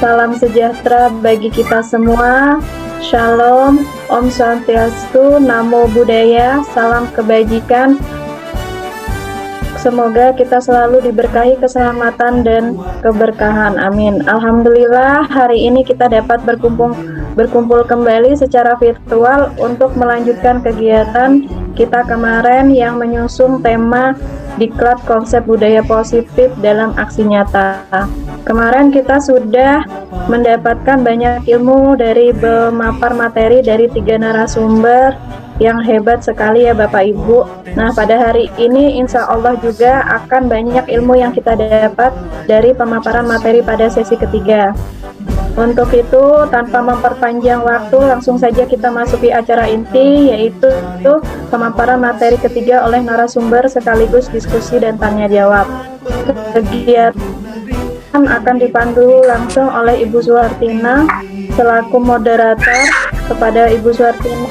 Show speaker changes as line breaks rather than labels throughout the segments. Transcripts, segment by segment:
salam sejahtera bagi kita semua. Shalom, Om Swastiastu, Namo Buddhaya, salam kebajikan. Semoga kita selalu diberkahi keselamatan dan keberkahan. Amin. Alhamdulillah, hari ini kita dapat berkumpul kembali secara virtual untuk melanjutkan kegiatan kita kemarin yang menyusung tema Diklat Konsep Budaya Positif dalam Aksi Nyata. Kemarin kita sudah mendapatkan banyak ilmu dari pemapar materi dari 3 narasumber yang hebat sekali ya Bapak Ibu. Nah, pada hari ini insya Allah juga akan banyak ilmu yang kita dapat dari pemaparan materi pada sesi ketiga. Untuk itu, tanpa memperpanjang waktu, langsung saja kita masuki acara inti, yaitu pemaparan materi ketiga oleh narasumber sekaligus diskusi dan tanya jawab. Kegiatan akan dipandu langsung oleh Ibu Suhartina selaku moderator. Kepada Ibu Suhartina,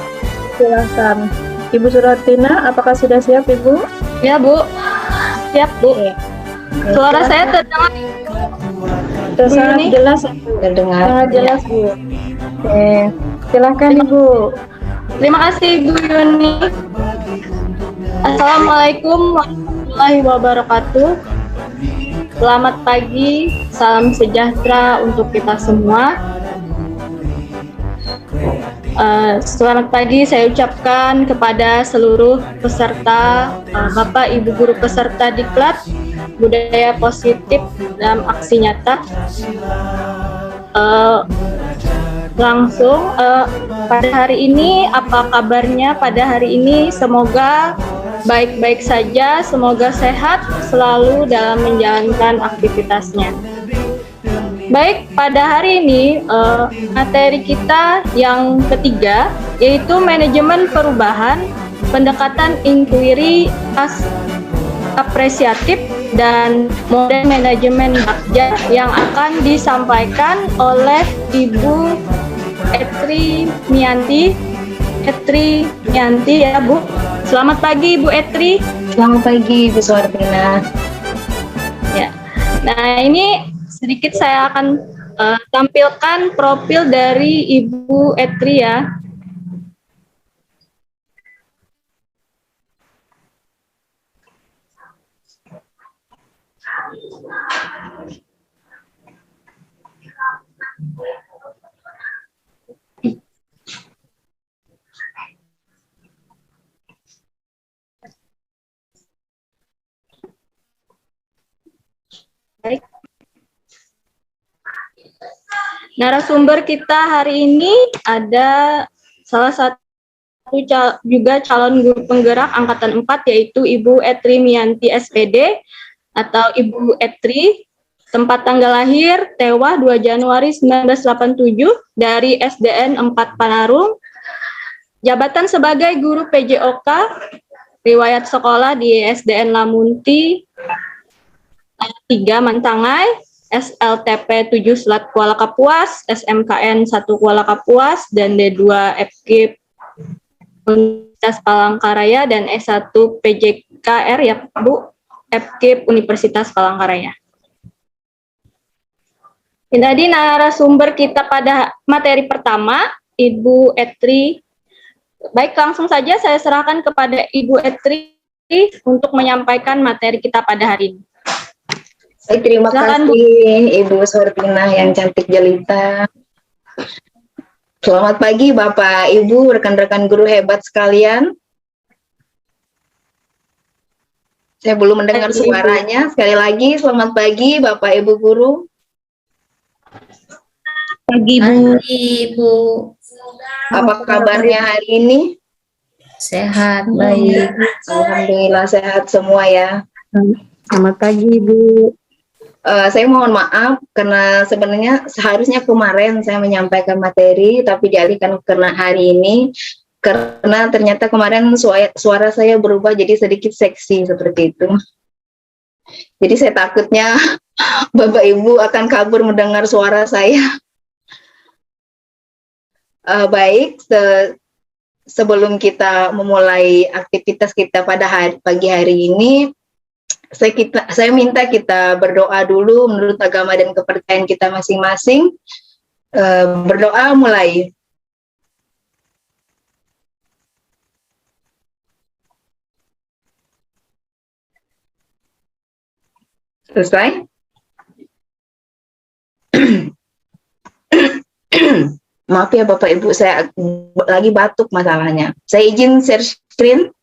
silakan. Ibu Suhartina, apakah sudah siap Ibu?
Ya Bu, siap Bu. Suara saya terdengar?
Sangat jelas, terdengar. Sangat jelas Bu. Oke, silakan Ibu.
Terima kasih Bu Yuni. Assalamualaikum warahmatullahi wabarakatuh. Selamat pagi, salam sejahtera untuk kita semua. Selamat pagi saya ucapkan kepada seluruh peserta, Bapak Ibu Guru peserta Diklat Budaya Positif dalam Aksi Nyata. Langsung pada hari ini, apa kabarnya pada hari ini? Semoga baik-baik saja, semoga sehat selalu dalam menjalankan aktivitasnya. Baik, pada hari ini materi kita yang ketiga yaitu manajemen perubahan, pendekatan inquiry apresiatif dan model manajemen bagja yang akan disampaikan oleh Ibu Etri Mianti. Etri Mianti ya Bu. Selamat pagi Ibu Etri.
Selamat pagi Ibu Suhartina.
Ya. Nah, ini sedikit saya akan tampilkan profil dari Ibu Etri ya. Baik. Narasumber kita hari ini ada salah satu juga calon guru penggerak angkatan 4 yaitu Ibu Etri Mianti SPD atau Ibu Etri. Tempat tanggal lahir Tewa 2 Januari 1987 dari SDN 4 Panarung. Jabatan sebagai guru PJOK, riwayat sekolah di SDN Lamunti 3 Mantangai, SLTP 7 Selat Kuala Kapuas, SMKN 1 Kuala Kapuas, dan D2 FKIP Universitas Palangkaraya, dan S1 PJKR ya Bu, FKIP Universitas Palangkaraya. Ini tadi narasumber kita pada materi pertama, Ibu Etri. Baik, langsung saja saya serahkan kepada Ibu Etri untuk menyampaikan materi kita pada hari ini.
Baik, terima kasih Ibu Suhartina yang cantik jelita. Selamat pagi Bapak, Ibu, rekan-rekan guru hebat sekalian. Saya belum mendengar suaranya. Sekali lagi, selamat pagi Bapak Ibu guru.
Pagi Bu.
Apa kabarnya hari ini?
Sehat, baik.
Alhamdulillah sehat semua ya.
Selamat pagi Bu.
Saya mohon maaf karena sebenarnya seharusnya kemarin saya menyampaikan materi tapi dialihkan karena hari ini karena ternyata kemarin suara saya berubah jadi sedikit seksi seperti itu. Jadi saya takutnya Bapak Ibu akan kabur mendengar suara saya. Baik, sebelum kita memulai aktivitas kita pada pagi hari ini, saya minta kita berdoa dulu menurut agama dan kepercayaan kita masing-masing. Berdoa mulai. Selesai? Maaf ya Bapak Ibu, saya lagi batuk masalahnya. Saya izin share screen.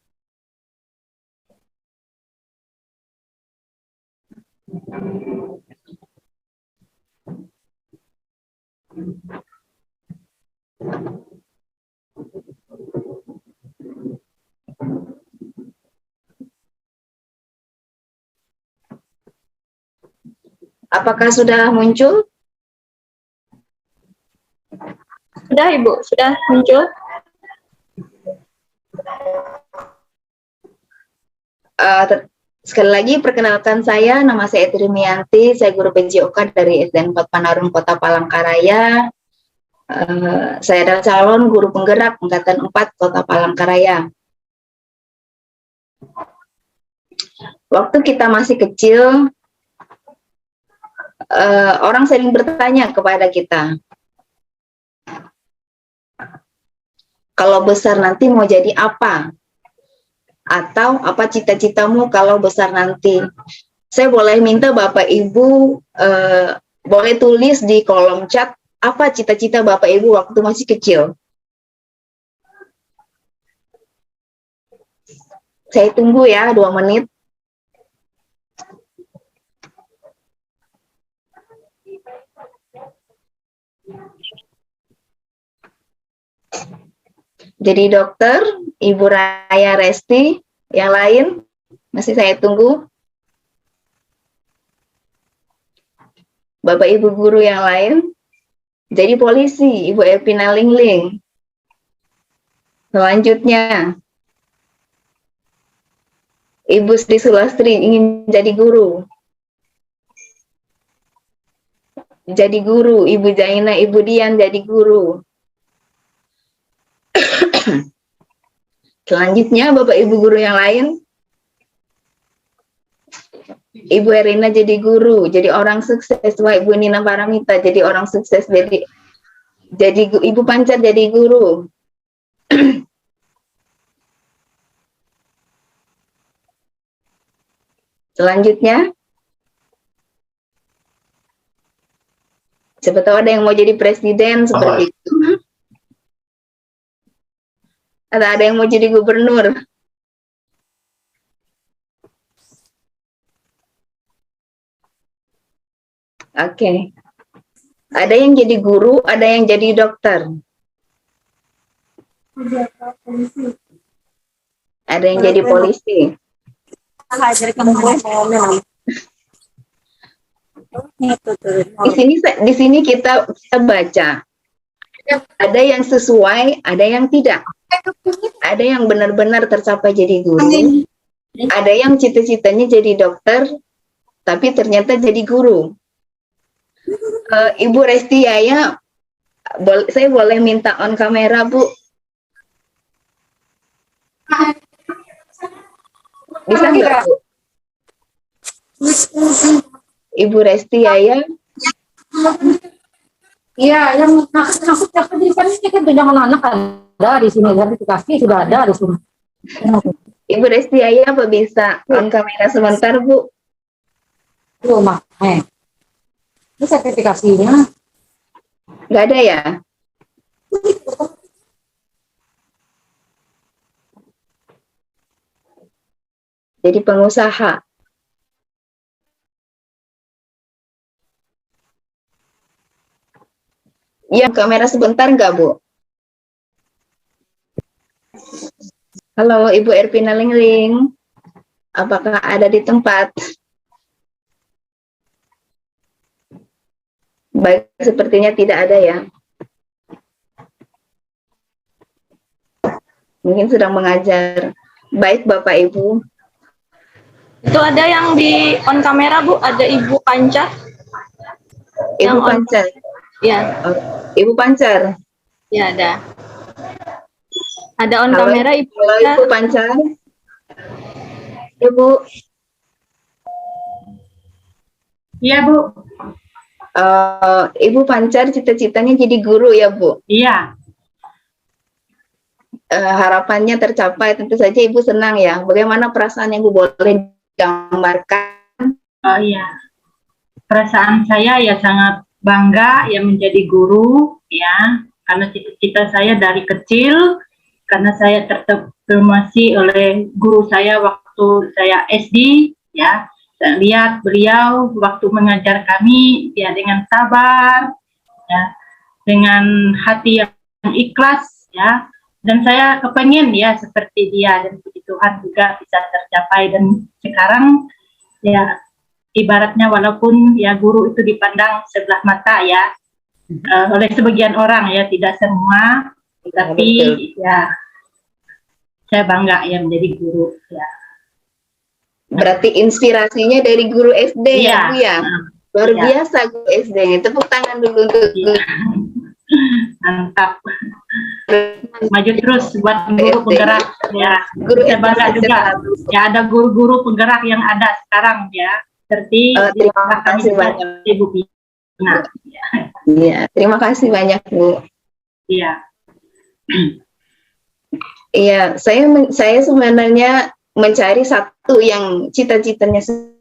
Apakah sudah muncul?
Sudah Ibu, sudah muncul.
Sekali lagi perkenalkan saya, nama saya Etri Mianti, saya guru PJOK dari SDN 4 Panarung Kota Palangkaraya. Saya adalah calon guru penggerak angkatan 4 Kota Palangkaraya. Waktu kita masih kecil, orang sering bertanya kepada kita, kalau besar nanti mau jadi apa? Atau apa cita-citamu kalau besar nanti? Saya boleh minta Bapak Ibu boleh tulis di kolom chat apa cita-cita Bapak Ibu waktu masih kecil. Saya tunggu ya 2 menit. Jadi dokter, Ibu Raya Resti, yang lain masih saya tunggu. Bapak Ibu guru yang lain, jadi polisi, Ibu Epina Lingling. Selanjutnya, Ibu Sri Sulastri ingin jadi guru. Jadi guru, Ibu Jaina, Ibu Dian jadi guru. Selanjutnya, Bapak Ibu guru yang lain, Ibu Erina jadi guru, jadi orang sukses. Wah, Ibu Nina Paramita jadi orang sukses, jadi Ibu Pancar jadi guru. Selanjutnya, siapa tahu ada yang mau jadi presiden seperti itu. Ada yang mau jadi gubernur. Oke. Ada yang jadi guru, ada yang jadi dokter. Ada yang jadi polisi. Di sini kita baca. Ada yang sesuai, ada yang tidak. Ada yang benar-benar tercapai jadi guru. Ada yang cita-citanya jadi dokter, tapi ternyata jadi guru. Ibu Resti Yaya, saya boleh minta on kamera, Bu? Bisa nggak, Bu? Ibu Resti Yaya.
Iya, yang masuk ke pendidikan ini kan banyak anak ada di sini, sertifikasi sudah ada di sini.
Ibu Resti Yaya, apa bisa on kamera sebentar, Bu?
Rumah, ini sertifikasinya.
Nggak ada ya? Jadi pengusaha. Ya, kamera sebentar nggak, Bu? Halo, Ibu Erpina Lingling. Apakah ada di tempat? Baik, sepertinya tidak ada ya. Mungkin sedang mengajar. Baik, Bapak Ibu.
Itu ada yang di on kamera, Bu, ada Ibu Pancar.
Ibu Pancar.
Ya.
Ibu Pancar.
Ya, ada. Ada on
Halo,
kamera Ibu.
Halo, Ibu Pancar. Ibu.
Iya, Bu.
Ibu Pancar cita-citanya jadi guru ya, Bu?
Iya.
Harapannya tercapai, tentu saja Ibu senang ya. Bagaimana perasaan yang Ibu boleh gambarkan?
Oh iya. Perasaan saya ya sangat bangga ya menjadi guru ya, karena cita-cita saya dari kecil, karena saya termotivasi oleh guru saya waktu saya SD ya. Saya lihat beliau waktu mengajar kami ya dengan sabar ya, dengan hati yang ikhlas ya, dan saya kepengen ya seperti dia, dan puji Tuhan juga bisa tercapai. Dan sekarang ya ibaratnya walaupun ya guru itu dipandang sebelah mata ya oleh sebagian orang ya, tidak semua, tapi ya saya bangga ya menjadi guru ya.
Berarti inspirasinya dari guru SD ya, Bu ya? Luar
Iya.
biasa guru SD. Tepuk tangan dulu untuk
Iya. Mantap. Maju terus buat guru penggerak ya.
guru
Saya
SD.
bangga juga ya ada guru-guru penggerak yang ada sekarang ya. Seperti
Terima kasih banyak,
Ibu Pina.
Iya, terima kasih banyak, Bu.
Iya.
Iya, saya sebenarnya mencari satu yang cita-citanya sesuai,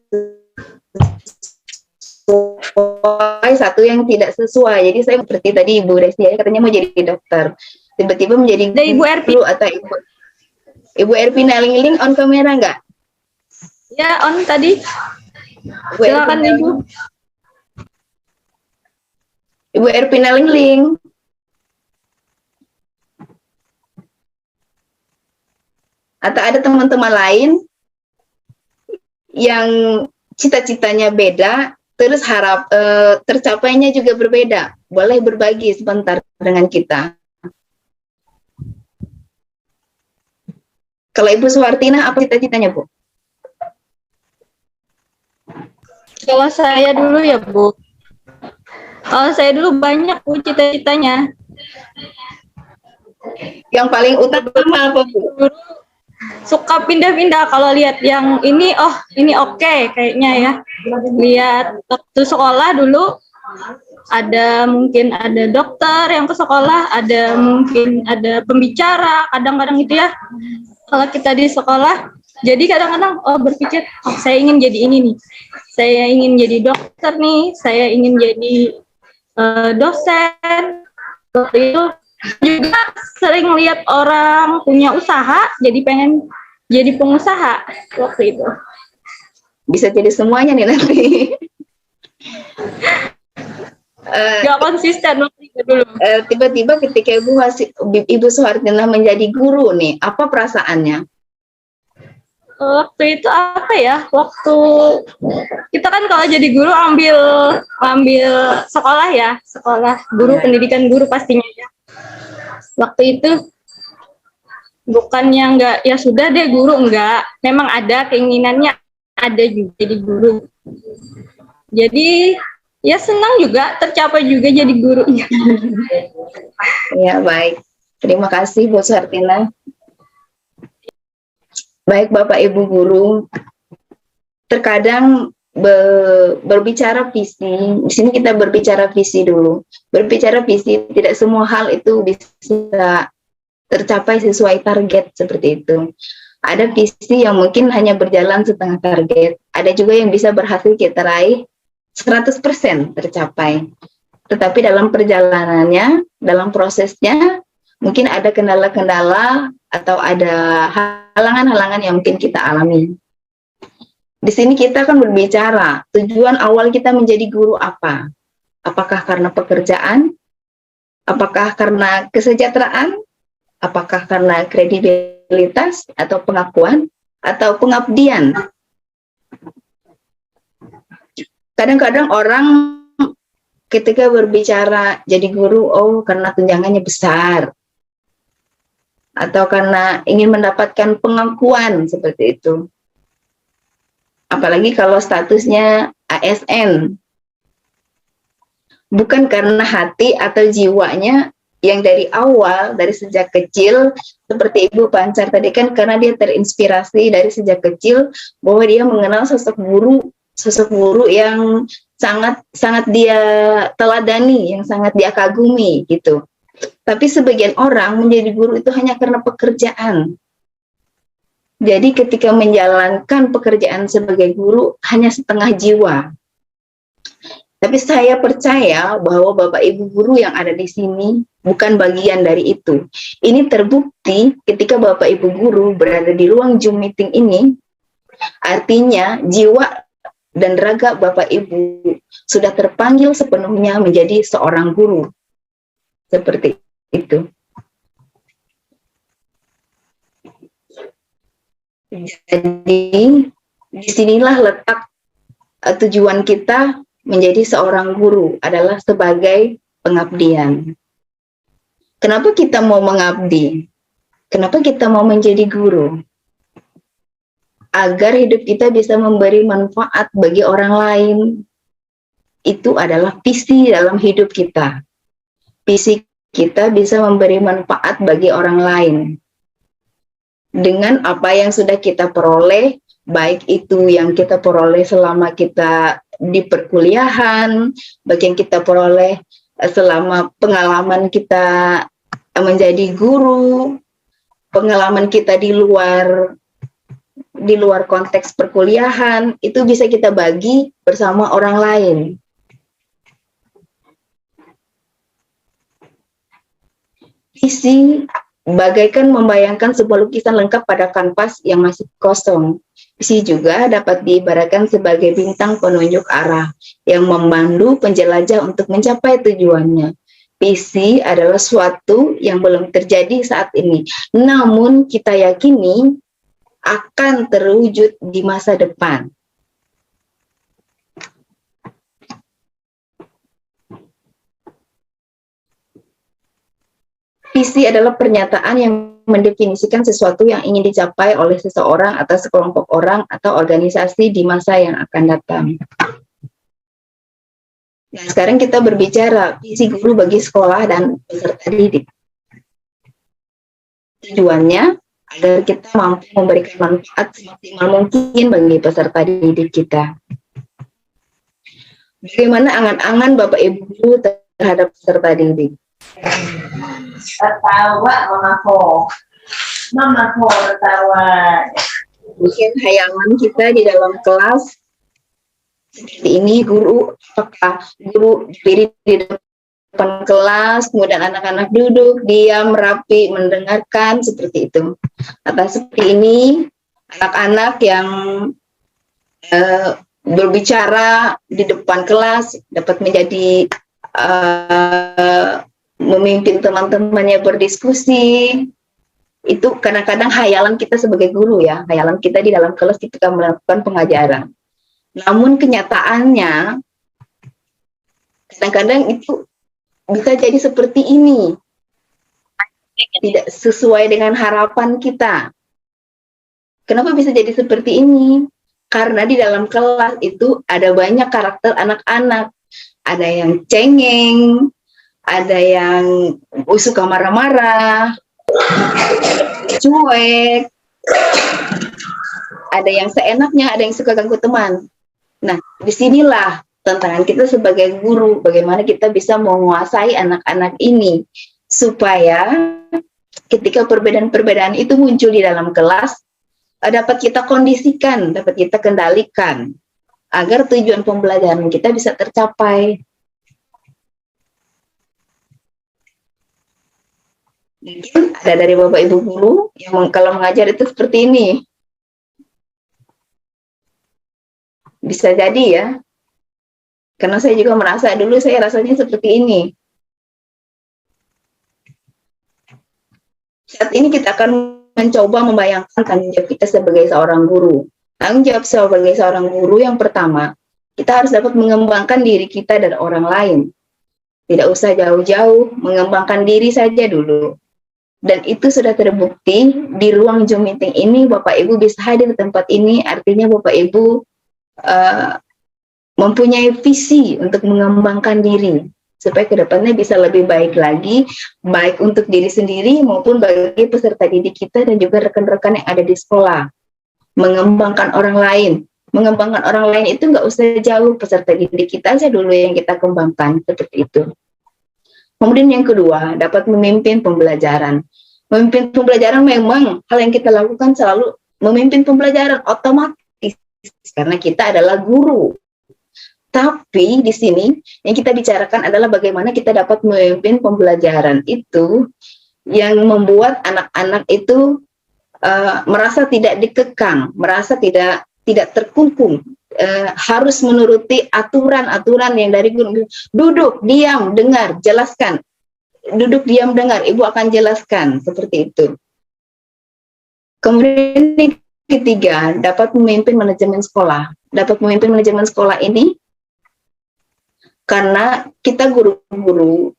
satu yang tidak sesuai. Jadi saya seperti tadi Ibu Resti katanya mau jadi dokter, tiba-tiba menjadi
Ibu Erpi.
guru, atau Ibu Erpina Lingling on kamera nggak?
Ya, on tadi. Silakan Ibu.
Ibu Erpina Lingling. Atau ada teman-teman lain yang cita-citanya beda, terus tercapainya juga berbeda. Boleh berbagi sebentar dengan kita. Kalau Ibu Suhartina, apa cita-citanya, Bu?
Kalau saya dulu ya, Bu. Kalau saya dulu banyak, Bu, cita-citanya.
Yang paling utama apa, Bu?
Suka pindah-pindah kalau lihat yang ini, oh ini oke kayaknya ya. Lihat waktu sekolah dulu mungkin ada dokter yang ke sekolah, ada mungkin ada pembicara, kadang-kadang gitu ya. Kalau kita di sekolah, jadi kadang-kadang berpikir, oh saya ingin jadi ini nih, saya ingin jadi dokter nih, saya ingin jadi dosen. Waktu itu juga sering lihat orang punya usaha, jadi pengen jadi pengusaha waktu itu.
Bisa jadi semuanya nih nanti.
Gak konsisten waktu itu dulu.
Tiba-tiba ketika Ibu Suhartina menjadi guru nih, apa perasaannya?
Waktu itu apa ya? Waktu kita kan kalau jadi guru ambil sekolah ya, sekolah guru, pendidikan guru pastinya ya. Waktu itu bukannya enggak, ya sudah deh guru, enggak. Memang ada keinginannya, ada juga jadi guru. Jadi ya senang juga, tercapai juga jadi guru.
Ya, baik. Terima kasih Bu Suhartina. Baik Bapak Ibu guru, terkadang berbicara visi, di sini kita berbicara visi dulu. Berbicara visi, tidak semua hal itu bisa tercapai sesuai target seperti itu. Ada visi yang mungkin hanya berjalan setengah target, ada juga yang bisa berhasil kita raih 100% tercapai. Tetapi dalam perjalanannya, dalam prosesnya, mungkin ada kendala-kendala atau ada halangan-halangan yang mungkin kita alami. Di sini kita akan berbicara tujuan awal kita menjadi guru apa? Apakah karena pekerjaan? Apakah karena kesejahteraan? Apakah karena kredibilitas atau pengakuan atau pengabdian? Kadang-kadang orang ketika berbicara jadi guru, oh karena tunjangannya besar, atau karena ingin mendapatkan pengakuan seperti itu. Apalagi kalau statusnya ASN. Bukan karena hati atau jiwanya yang dari awal, dari sejak kecil, seperti Ibu Pancar tadi kan, karena dia terinspirasi dari sejak kecil bahwa dia mengenal sosok guru yang sangat dia teladani, yang sangat dia kagumi gitu. Tapi sebagian orang menjadi guru itu hanya karena pekerjaan. Jadi ketika menjalankan pekerjaan sebagai guru hanya setengah jiwa. Tapi saya percaya bahwa Bapak Ibu guru yang ada di sini bukan bagian dari itu. Ini terbukti ketika Bapak Ibu guru berada di ruang Zoom meeting ini, artinya jiwa dan raga Bapak Ibu sudah terpanggil sepenuhnya menjadi seorang guru. Seperti itu. Jadi disinilah letak tujuan kita menjadi seorang guru adalah sebagai pengabdian. Kenapa kita mau mengabdi? Kenapa kita mau menjadi guru? Agar hidup kita bisa memberi manfaat bagi orang lain. Itu adalah visi dalam hidup kita. Visi kita bisa memberi manfaat bagi orang lain. Dengan apa yang sudah kita peroleh, baik itu yang kita peroleh selama kita di perkuliahan, baik yang kita peroleh selama pengalaman kita menjadi guru, pengalaman kita di luar konteks perkuliahan, itu bisa kita bagi bersama orang lain. Visi bagaikan membayangkan sebuah lukisan lengkap pada kanvas yang masih kosong. Visi juga dapat diibaratkan sebagai bintang penunjuk arah yang memandu penjelajah untuk mencapai tujuannya. Visi adalah suatu yang belum terjadi saat ini, namun kita yakini akan terwujud di masa depan. Visi adalah pernyataan yang mendefinisikan sesuatu yang ingin dicapai oleh seseorang atau sekelompok orang atau organisasi di masa yang akan datang. Nah, sekarang kita berbicara visi guru bagi sekolah dan peserta didik. Tujuannya agar kita mampu memberikan manfaat semaksimal mungkin bagi peserta didik kita. Bagaimana angan-angan Bapak Ibu guru terhadap peserta didik?
Tertawa mamaku tertawa.
Mungkin hayangan kita di dalam kelas seperti ini, guru berdiri di depan kelas, kemudian anak-anak duduk diam rapi mendengarkan seperti itu. Atau seperti ini, anak-anak yang berbicara di depan kelas dapat menjadi memimpin teman-temannya berdiskusi. Itu kadang-kadang hayalan kita sebagai guru ya, hayalan kita di dalam kelas ketika melakukan pengajaran. Namun kenyataannya kadang-kadang itu bisa jadi seperti ini, tidak sesuai dengan harapan kita. Kenapa bisa jadi seperti ini? Karena di dalam kelas itu ada banyak karakter anak-anak, ada yang cengeng, ada yang suka marah-marah, cuek, ada yang seenaknya, ada yang suka ganggu teman. Nah, disinilah tantangan kita sebagai guru, bagaimana kita bisa menguasai anak-anak ini, supaya ketika perbedaan-perbedaan itu muncul di dalam kelas, dapat kita kondisikan, dapat kita kendalikan, agar tujuan pembelajaran kita bisa tercapai. Mungkin ada dari Bapak Ibu guru yang kalau mengajar itu seperti ini. Bisa jadi ya. Karena saya juga merasa dulu saya rasanya seperti ini. Saat ini kita akan mencoba membayangkan tanggung jawab kita sebagai seorang guru. Tanggung jawab sebagai seorang guru yang pertama, kita harus dapat mengembangkan diri kita dan orang lain. Tidak usah jauh-jauh, mengembangkan diri saja dulu. Dan itu sudah terbukti di ruang Zoom meeting ini, Bapak Ibu bisa hadir di tempat ini, artinya Bapak Ibu mempunyai visi untuk mengembangkan diri, supaya kedepannya bisa lebih baik lagi, baik untuk diri sendiri maupun bagi peserta didik kita dan juga rekan-rekan yang ada di sekolah. Mengembangkan orang lain, mengembangkan orang lain itu nggak usah jauh, peserta didik kita aja dulu yang kita kembangkan, seperti itu. Kemudian yang kedua, dapat memimpin pembelajaran. Memimpin pembelajaran memang hal yang kita lakukan selalu memimpin pembelajaran otomatis karena kita adalah guru. Tapi di sini yang kita bicarakan adalah bagaimana kita dapat memimpin pembelajaran itu yang membuat anak-anak itu merasa tidak dikekang, merasa tidak terkungkung, harus menuruti aturan-aturan yang dari guru. Duduk, diam, dengar, jelaskan. Duduk, diam, dengar, ibu akan jelaskan, seperti itu. Kemudian yang ketiga, dapat memimpin manajemen sekolah. Dapat memimpin manajemen sekolah ini karena kita guru-guru,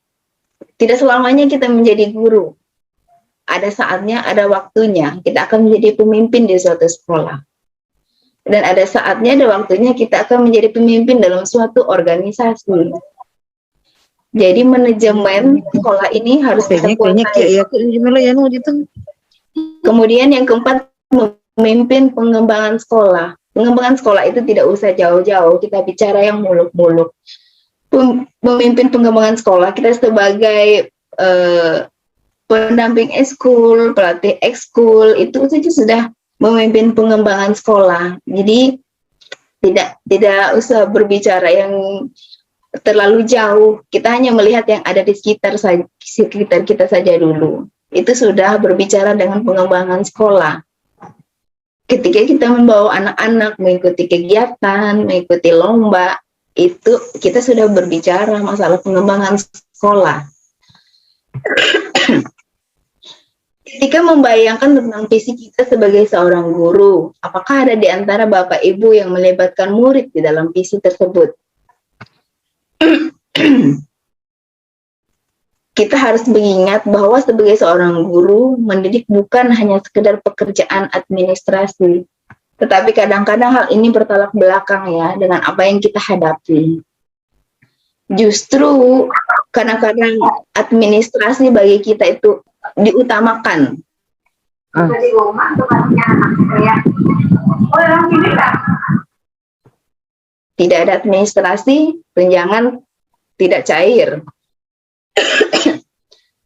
tidak selamanya kita menjadi guru. Ada saatnya, ada waktunya, kita akan menjadi pemimpin di suatu sekolah. Dan ada saatnya, ada waktunya kita akan menjadi pemimpin dalam suatu organisasi. Jadi manajemen sekolah ini harus kita kuasai. Kemudian yang keempat, memimpin pengembangan sekolah. Pengembangan sekolah itu tidak usah jauh-jauh, kita bicara yang muluk-muluk. Memimpin pengembangan sekolah, kita sebagai pendamping ekskul, pelatih ekskul, itu saja sudah memimpin pengembangan sekolah. Jadi tidak usah berbicara yang terlalu jauh. Kita hanya melihat yang ada di sekitar kita saja dulu. Itu sudah berbicara dengan pengembangan sekolah. Ketika kita membawa anak-anak mengikuti kegiatan, mengikuti lomba, itu kita sudah berbicara masalah pengembangan sekolah. Ketika membayangkan tentang visi kita sebagai seorang guru, apakah ada di antara Bapak Ibu yang melibatkan murid di dalam visi tersebut? Kita harus mengingat bahwa sebagai seorang guru, mendidik bukan hanya sekedar pekerjaan administrasi, tetapi kadang-kadang hal ini bertolak belakang ya dengan apa yang kita hadapi. Justru kadang-kadang administrasi bagi kita itu diutamakan. Tidak ada administrasi, tunjangan tidak cair.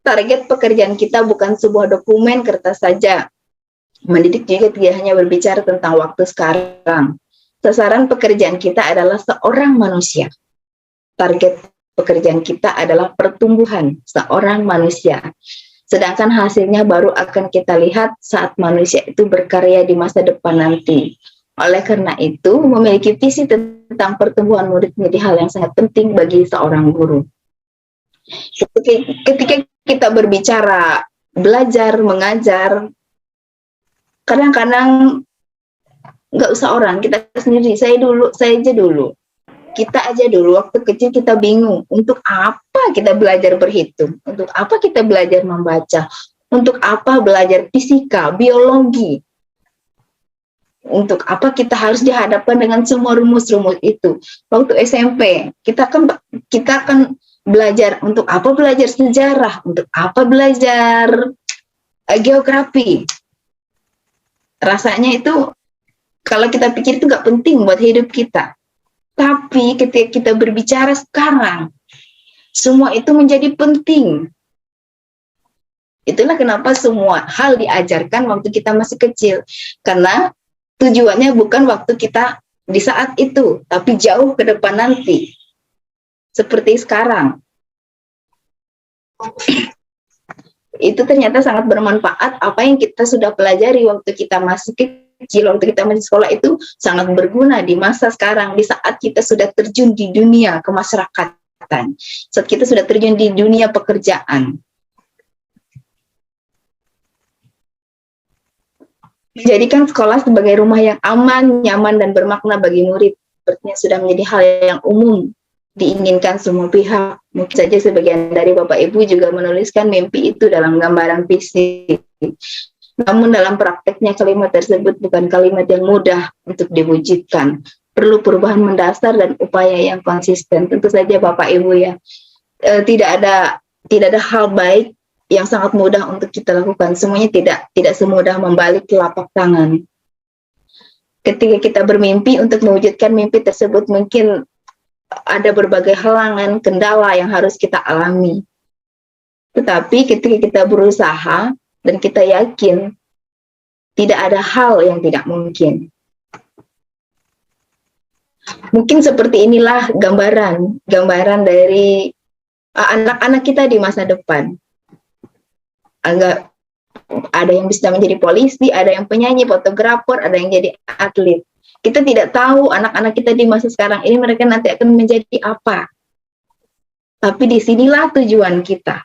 Target pekerjaan kita bukan sebuah dokumen kertas saja. Mendidik juga tidak hanya berbicara tentang waktu sekarang. Sasaran pekerjaan kita adalah seorang manusia. Target pekerjaan kita adalah pertumbuhan seorang manusia. Sedangkan hasilnya baru akan kita lihat saat manusia itu berkarya di masa depan nanti. Oleh karena itu, memiliki visi tentang pertumbuhan murid menjadi hal yang sangat penting bagi seorang guru. Ketika kita berbicara belajar, mengajar, kadang-kadang nggak usah orang, kita sendiri, saya aja dulu. Kita aja dulu, waktu kecil kita bingung, untuk apa kita belajar berhitung, untuk apa kita belajar membaca, untuk apa belajar fisika, biologi, untuk apa kita harus dihadapkan dengan semua rumus-rumus itu. Waktu SMP, kita akan belajar, untuk apa belajar sejarah, untuk apa belajar geografi. Rasanya itu, kalau kita pikir itu nggak penting buat hidup kita. Tapi ketika kita berbicara sekarang, semua itu menjadi penting. Itulah kenapa semua hal diajarkan waktu kita masih kecil. Karena tujuannya bukan waktu kita di saat itu, tapi jauh ke depan nanti. Seperti sekarang. Itu ternyata sangat bermanfaat. Apa yang kita sudah pelajari waktu kita masih kecil, waktu kita masih sekolah, itu sangat berguna di masa sekarang, di saat kita sudah terjun di dunia kemasyarakatan, saat kita sudah terjun di dunia pekerjaan. Menjadikan sekolah sebagai rumah yang aman, nyaman, dan bermakna bagi murid, sepertinya sudah menjadi hal yang umum diinginkan semua pihak. Mungkin saja sebagian dari Bapak Ibu juga menuliskan mimpi itu dalam gambaran visi. Namun dalam prakteknya kalimat tersebut bukan kalimat yang mudah untuk diwujudkan. Perlu perubahan mendasar dan upaya yang konsisten. Tentu saja Bapak Ibu ya, tidak ada hal baik yang sangat mudah untuk kita lakukan. Semuanya tidak semudah membalik telapak tangan. ketika kita bermimpi untuk mewujudkan mimpi tersebut mungkin ada berbagai halangan, kendala yang harus kita alami. Tetapi ketika kita berusaha dan kita yakin tidak ada hal yang tidak mungkin. Mungkin seperti inilah gambaran dari anak-anak kita di masa depan. Ada yang bisa menjadi polisi, ada yang penyanyi, fotografer, ada yang jadi atlet. Kita tidak tahu anak-anak kita di masa sekarang ini mereka nanti akan menjadi apa. Tapi disinilah tujuan kita.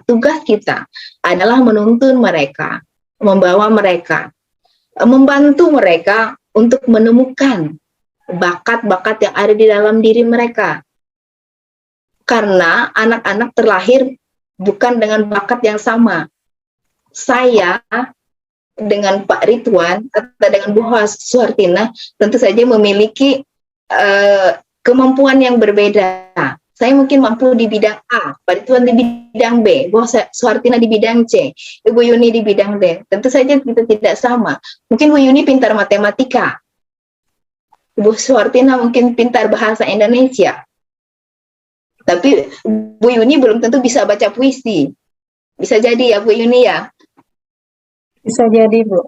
Tugas kita adalah menuntun mereka, membawa mereka, membantu mereka untuk menemukan bakat-bakat yang ada di dalam diri mereka. Karena anak-anak terlahir bukan dengan bakat yang sama. Saya dengan Pak Ridwan atau dengan Bu Suhartina tentu saja memiliki kemampuan yang berbeda. Saya mungkin mampu di bidang A, Pak Ridwan di bidang B, Bu Suhartina di bidang C, Ibu Yuni di bidang D. Tentu saja kita tidak sama. Mungkin Bu Yuni pintar matematika, Bu Suhartina mungkin pintar bahasa Indonesia. Tapi Bu Yuni belum tentu bisa baca puisi. Bisa jadi ya Bu Yuni ya?
Bisa jadi, Bu.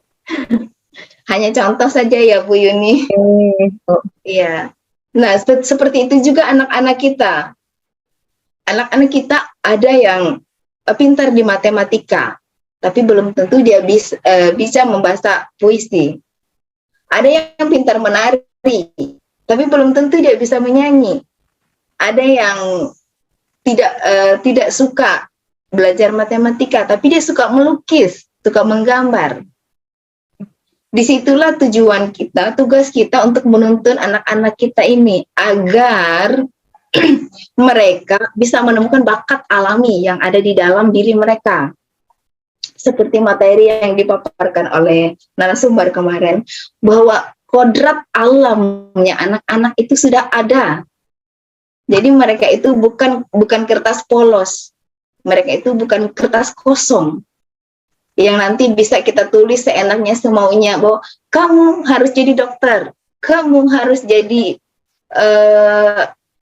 Hanya contoh saja ya Bu Yuni. Iya. Nah, seperti itu juga anak-anak kita. Anak-anak kita ada yang pintar di matematika, tapi belum tentu dia bisa membaca puisi. Ada yang pintar menari, tapi belum tentu dia bisa menyanyi. Ada yang tidak suka belajar matematika, tapi dia suka melukis, suka menggambar. Disitulah tujuan kita, tugas kita untuk menuntun anak-anak kita ini agar mereka bisa menemukan bakat alami yang ada di dalam diri mereka. Seperti materi yang dipaparkan oleh narasumber kemarin, bahwa kodrat alamnya anak-anak itu sudah ada. Jadi mereka itu bukan kertas polos, mereka itu bukan kertas kosong yang nanti bisa kita tulis seenaknya semaunya bahwa kamu harus jadi dokter, kamu harus jadi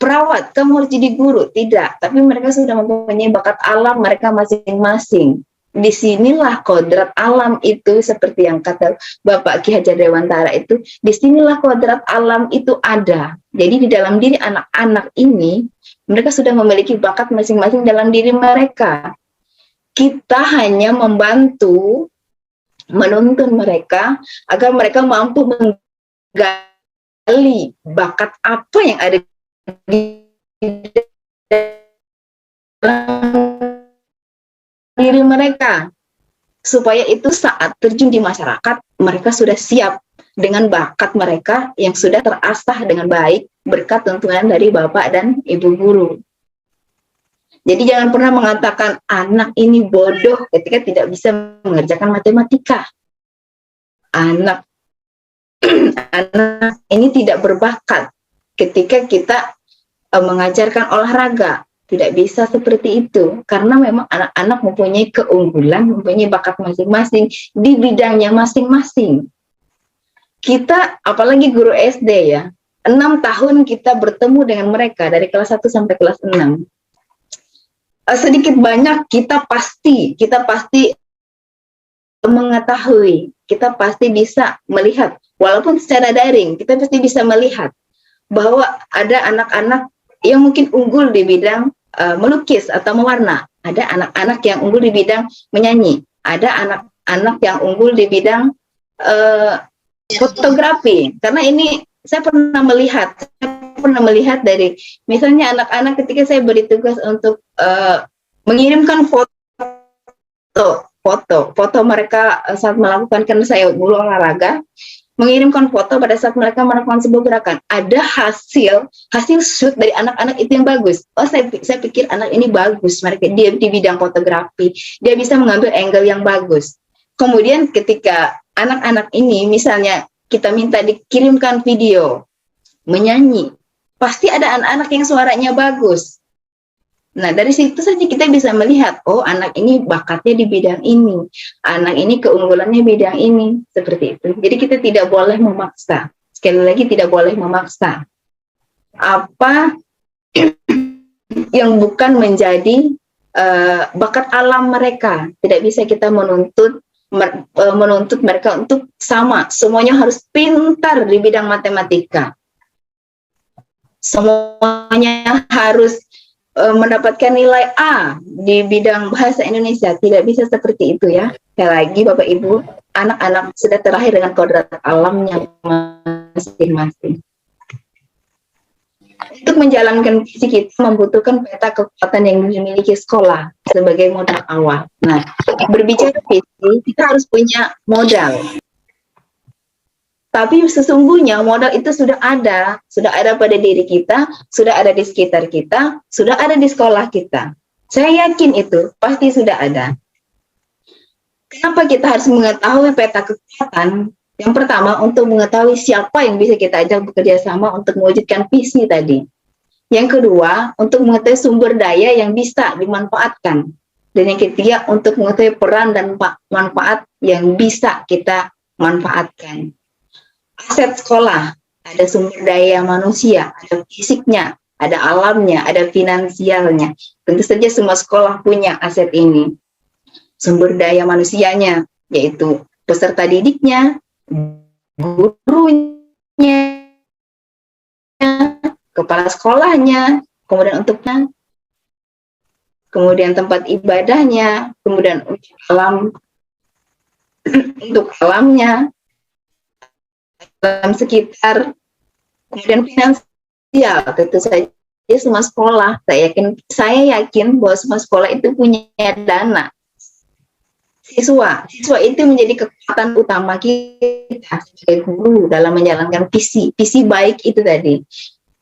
perawat, kamu harus jadi guru. Tidak, tapi mereka sudah mempunyai bakat alam mereka masing-masing. Disinilah kodrat alam itu, seperti yang kata Bapak Ki Hajar Dewantara itu, disinilah kodrat alam itu ada. Jadi di dalam diri anak-anak ini, mereka sudah memiliki bakat masing-masing dalam diri mereka. Kita hanya membantu, menuntun mereka, agar mereka mampu menggali bakat apa yang ada di diri mereka, supaya itu saat terjun di masyarakat mereka sudah siap dengan bakat mereka yang sudah terasah dengan baik berkat tuntunan dari Bapak dan Ibu guru. Jadi jangan pernah mengatakan anak ini bodoh ketika tidak bisa mengerjakan matematika. Anak ini tidak berbakat ketika kita mengajarkan olahraga. Tidak bisa seperti itu, karena memang anak-anak mempunyai keunggulan, mempunyai bakat masing-masing di bidangnya masing-masing. Kita, apalagi guru SD ya, 6 tahun kita bertemu dengan mereka dari kelas 1 sampai kelas 6. Sedikit banyak kita pasti mengetahui, kita pasti bisa melihat, walaupun secara daring, kita pasti bisa melihat bahwa ada anak-anak yang mungkin unggul di bidang melukis atau mewarna, ada anak-anak yang unggul di bidang menyanyi, ada anak-anak yang unggul di bidang fotografi. Karena ini saya pernah melihat dari misalnya anak-anak ketika saya beri tugas untuk mengirimkan foto mereka saat melakukan, karena saya guru olahraga, mengirimkan foto pada saat mereka melakukan sebuah gerakan. Ada hasil shoot dari anak-anak itu yang bagus. Oh, saya pikir anak ini bagus, dia di bidang fotografi, dia bisa mengambil angle yang bagus. Kemudian ketika anak-anak ini misalnya kita minta dikirimkan video menyanyi, pasti ada anak-anak yang suaranya bagus. Nah, dari situ saja kita bisa melihat, oh anak ini bakatnya di bidang ini, anak ini keunggulannya bidang ini, seperti itu. Jadi kita tidak boleh memaksa. Sekali lagi tidak boleh memaksa. Apa yang bukan menjadi bakat alam mereka. Tidak bisa kita menuntut mereka untuk sama. Semuanya harus pintar di bidang matematika. Semuanya harus mendapatkan nilai A di bidang bahasa Indonesia. Tidak bisa seperti itu ya. Sekali lagi Bapak Ibu, anak-anak sudah terlahir dengan kodrat alamnya masing-masing. Untuk menjalankan visi kita membutuhkan peta kekuatan yang dimiliki sekolah sebagai modal awal. Nah, berbicara visi, kita harus punya modal. Tapi sesungguhnya modal itu sudah ada pada diri kita, sudah ada di sekitar kita, sudah ada di sekolah kita. Saya yakin itu pasti sudah ada. Kenapa kita harus mengetahui peta kekuatan? Yang pertama, untuk mengetahui siapa yang bisa kita ajak bekerja sama untuk mewujudkan visi tadi. Yang kedua, untuk mengetahui sumber daya yang bisa dimanfaatkan. Dan yang ketiga, untuk mengetahui peran dan manfaat yang bisa kita manfaatkan. Aset sekolah, ada sumber daya manusia, ada fisiknya, ada alamnya, ada finansialnya. Tentu saja semua sekolah punya aset ini. Sumber daya manusianya, yaitu peserta didiknya, gurunya, kepala sekolahnya, kemudian tempat ibadahnya, kemudian untuk alamnya, alam sekitar, kemudian finansial. Tentu saja semua sekolah, saya yakin bahwa semua sekolah itu punya dana. Siswa itu menjadi kekuatan utama kita sebagai guru dalam menjalankan visi baik itu tadi.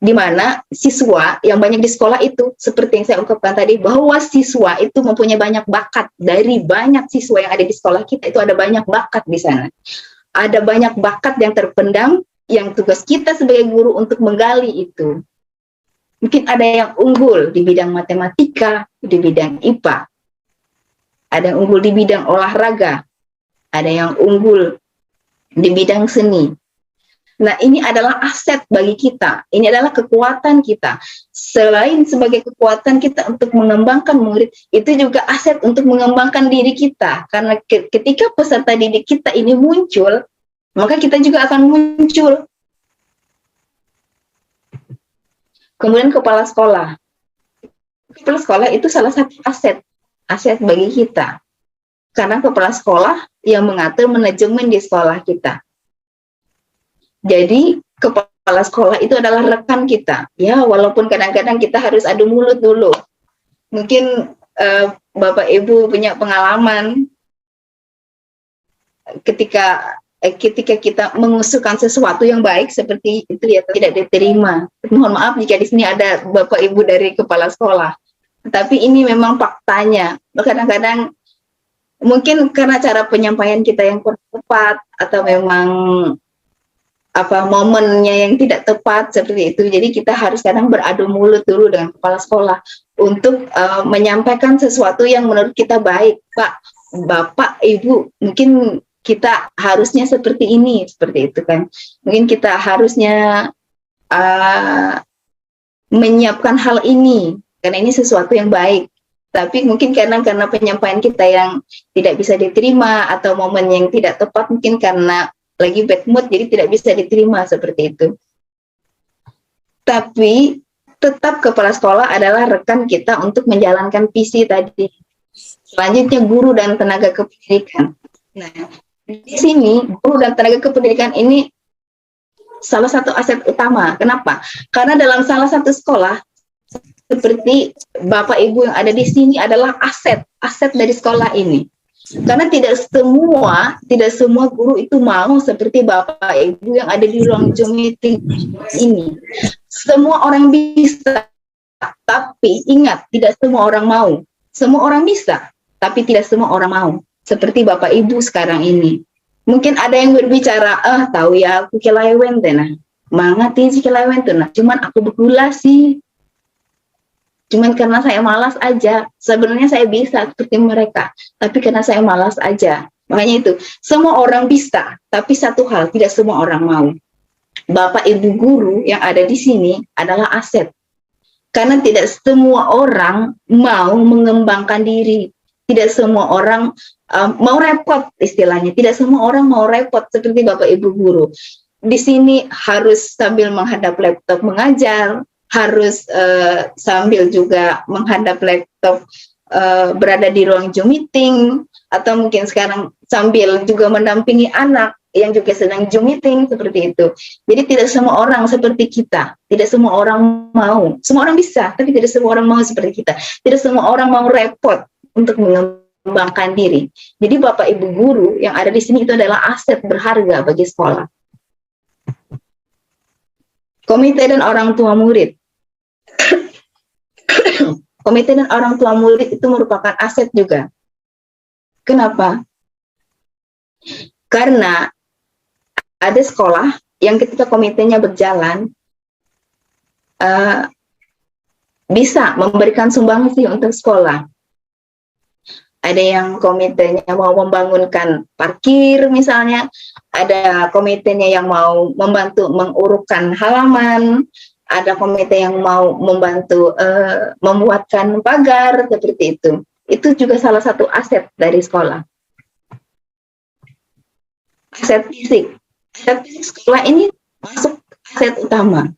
Di mana siswa yang banyak di sekolah itu, seperti yang saya ungkapkan tadi, bahwa siswa itu mempunyai banyak bakat. Dari banyak siswa yang ada di sekolah kita itu ada banyak bakat di sana. Ada banyak bakat yang terpendam, yang tugas kita sebagai guru untuk menggali itu. Mungkin ada yang unggul di bidang matematika, di bidang IPA. Ada yang unggul di bidang olahraga, ada yang unggul di bidang seni. Nah, ini adalah aset bagi kita, ini adalah kekuatan kita. Selain sebagai kekuatan kita untuk mengembangkan murid, itu juga aset untuk mengembangkan diri kita. Karena ketika peserta didik kita ini muncul, maka kita juga akan muncul. Kemudian kepala sekolah. Kepala sekolah itu salah satu aset bagi kita. Karena kepala sekolah yang mengatur manajemen di sekolah kita. Jadi kepala sekolah itu adalah rekan kita. Ya, walaupun kadang-kadang kita harus adu mulut dulu. Mungkin Bapak Ibu punya pengalaman ketika kita mengusulkan sesuatu yang baik seperti itu ya tidak diterima. Mohon maaf jika di sini ada Bapak Ibu dari kepala sekolah. Tapi ini memang faktanya. Kadang-kadang mungkin karena cara penyampaian kita yang kurang tepat atau memang momennya yang tidak tepat seperti itu. Jadi kita harus kadang beradu mulut dulu dengan kepala sekolah untuk menyampaikan sesuatu yang menurut kita baik. Pak, Bapak, Ibu, mungkin kita harusnya seperti ini, seperti itu kan. Mungkin kita harusnya menyiapkan hal ini. Karena ini sesuatu yang baik, tapi mungkin karena penyampaian kita yang tidak bisa diterima atau momen yang tidak tepat, mungkin karena lagi bad mood, jadi tidak bisa diterima seperti itu. Tapi tetap kepala sekolah adalah rekan kita untuk menjalankan visi tadi. Selanjutnya guru dan tenaga kependidikan. Nah, di sini guru dan tenaga kependidikan ini salah satu aset utama. Kenapa? Karena dalam salah satu sekolah seperti Bapak Ibu yang ada di sini adalah aset dari sekolah ini. Karena tidak semua guru itu mau seperti Bapak Ibu yang ada di ruang Zoom meeting ini. Semua orang bisa, tapi ingat tidak semua orang mau. Semua orang bisa, tapi tidak semua orang mau. Seperti Bapak Ibu sekarang ini. Mungkin ada yang berbicara, tahu ya aku kelaiwen tenah. Mangati si kelaiwen tenah, cuman aku bergula sih. Cuman karena saya malas aja. Sebenarnya saya bisa seperti mereka, tapi karena saya malas aja. Makanya itu, semua orang bisa, tapi satu hal, tidak semua orang mau. Bapak Ibu guru yang ada di sini adalah aset. Karena tidak semua orang mau mengembangkan diri. Tidak semua orang mau repot istilahnya. Tidak semua orang mau repot seperti Bapak Ibu guru. Di sini harus sambil menghadap laptop mengajar, harus sambil juga menghadap laptop berada di ruang Zoom meeting, atau mungkin sekarang sambil juga mendampingi anak yang juga sedang Zoom meeting, seperti itu. Jadi tidak semua orang seperti kita, tidak semua orang mau. Semua orang bisa, tapi tidak semua orang mau seperti kita. Tidak semua orang mau repot untuk mengembangkan diri. Jadi Bapak Ibu guru yang ada di sini itu adalah aset berharga bagi sekolah. Komite dan orang tua murid. Komite dan orang tua murid itu merupakan aset juga. Kenapa? Karena ada sekolah yang ketika komitenya berjalan bisa memberikan sumbangsi untuk sekolah. Ada yang komitenya mau membangunkan parkir misalnya, ada komitenya yang mau membantu mengurukkan halaman, ada komite yang mau membantu membuatkan pagar, seperti itu. Itu juga salah satu aset dari sekolah. Aset fisik. Aset fisik sekolah ini masuk aset utama.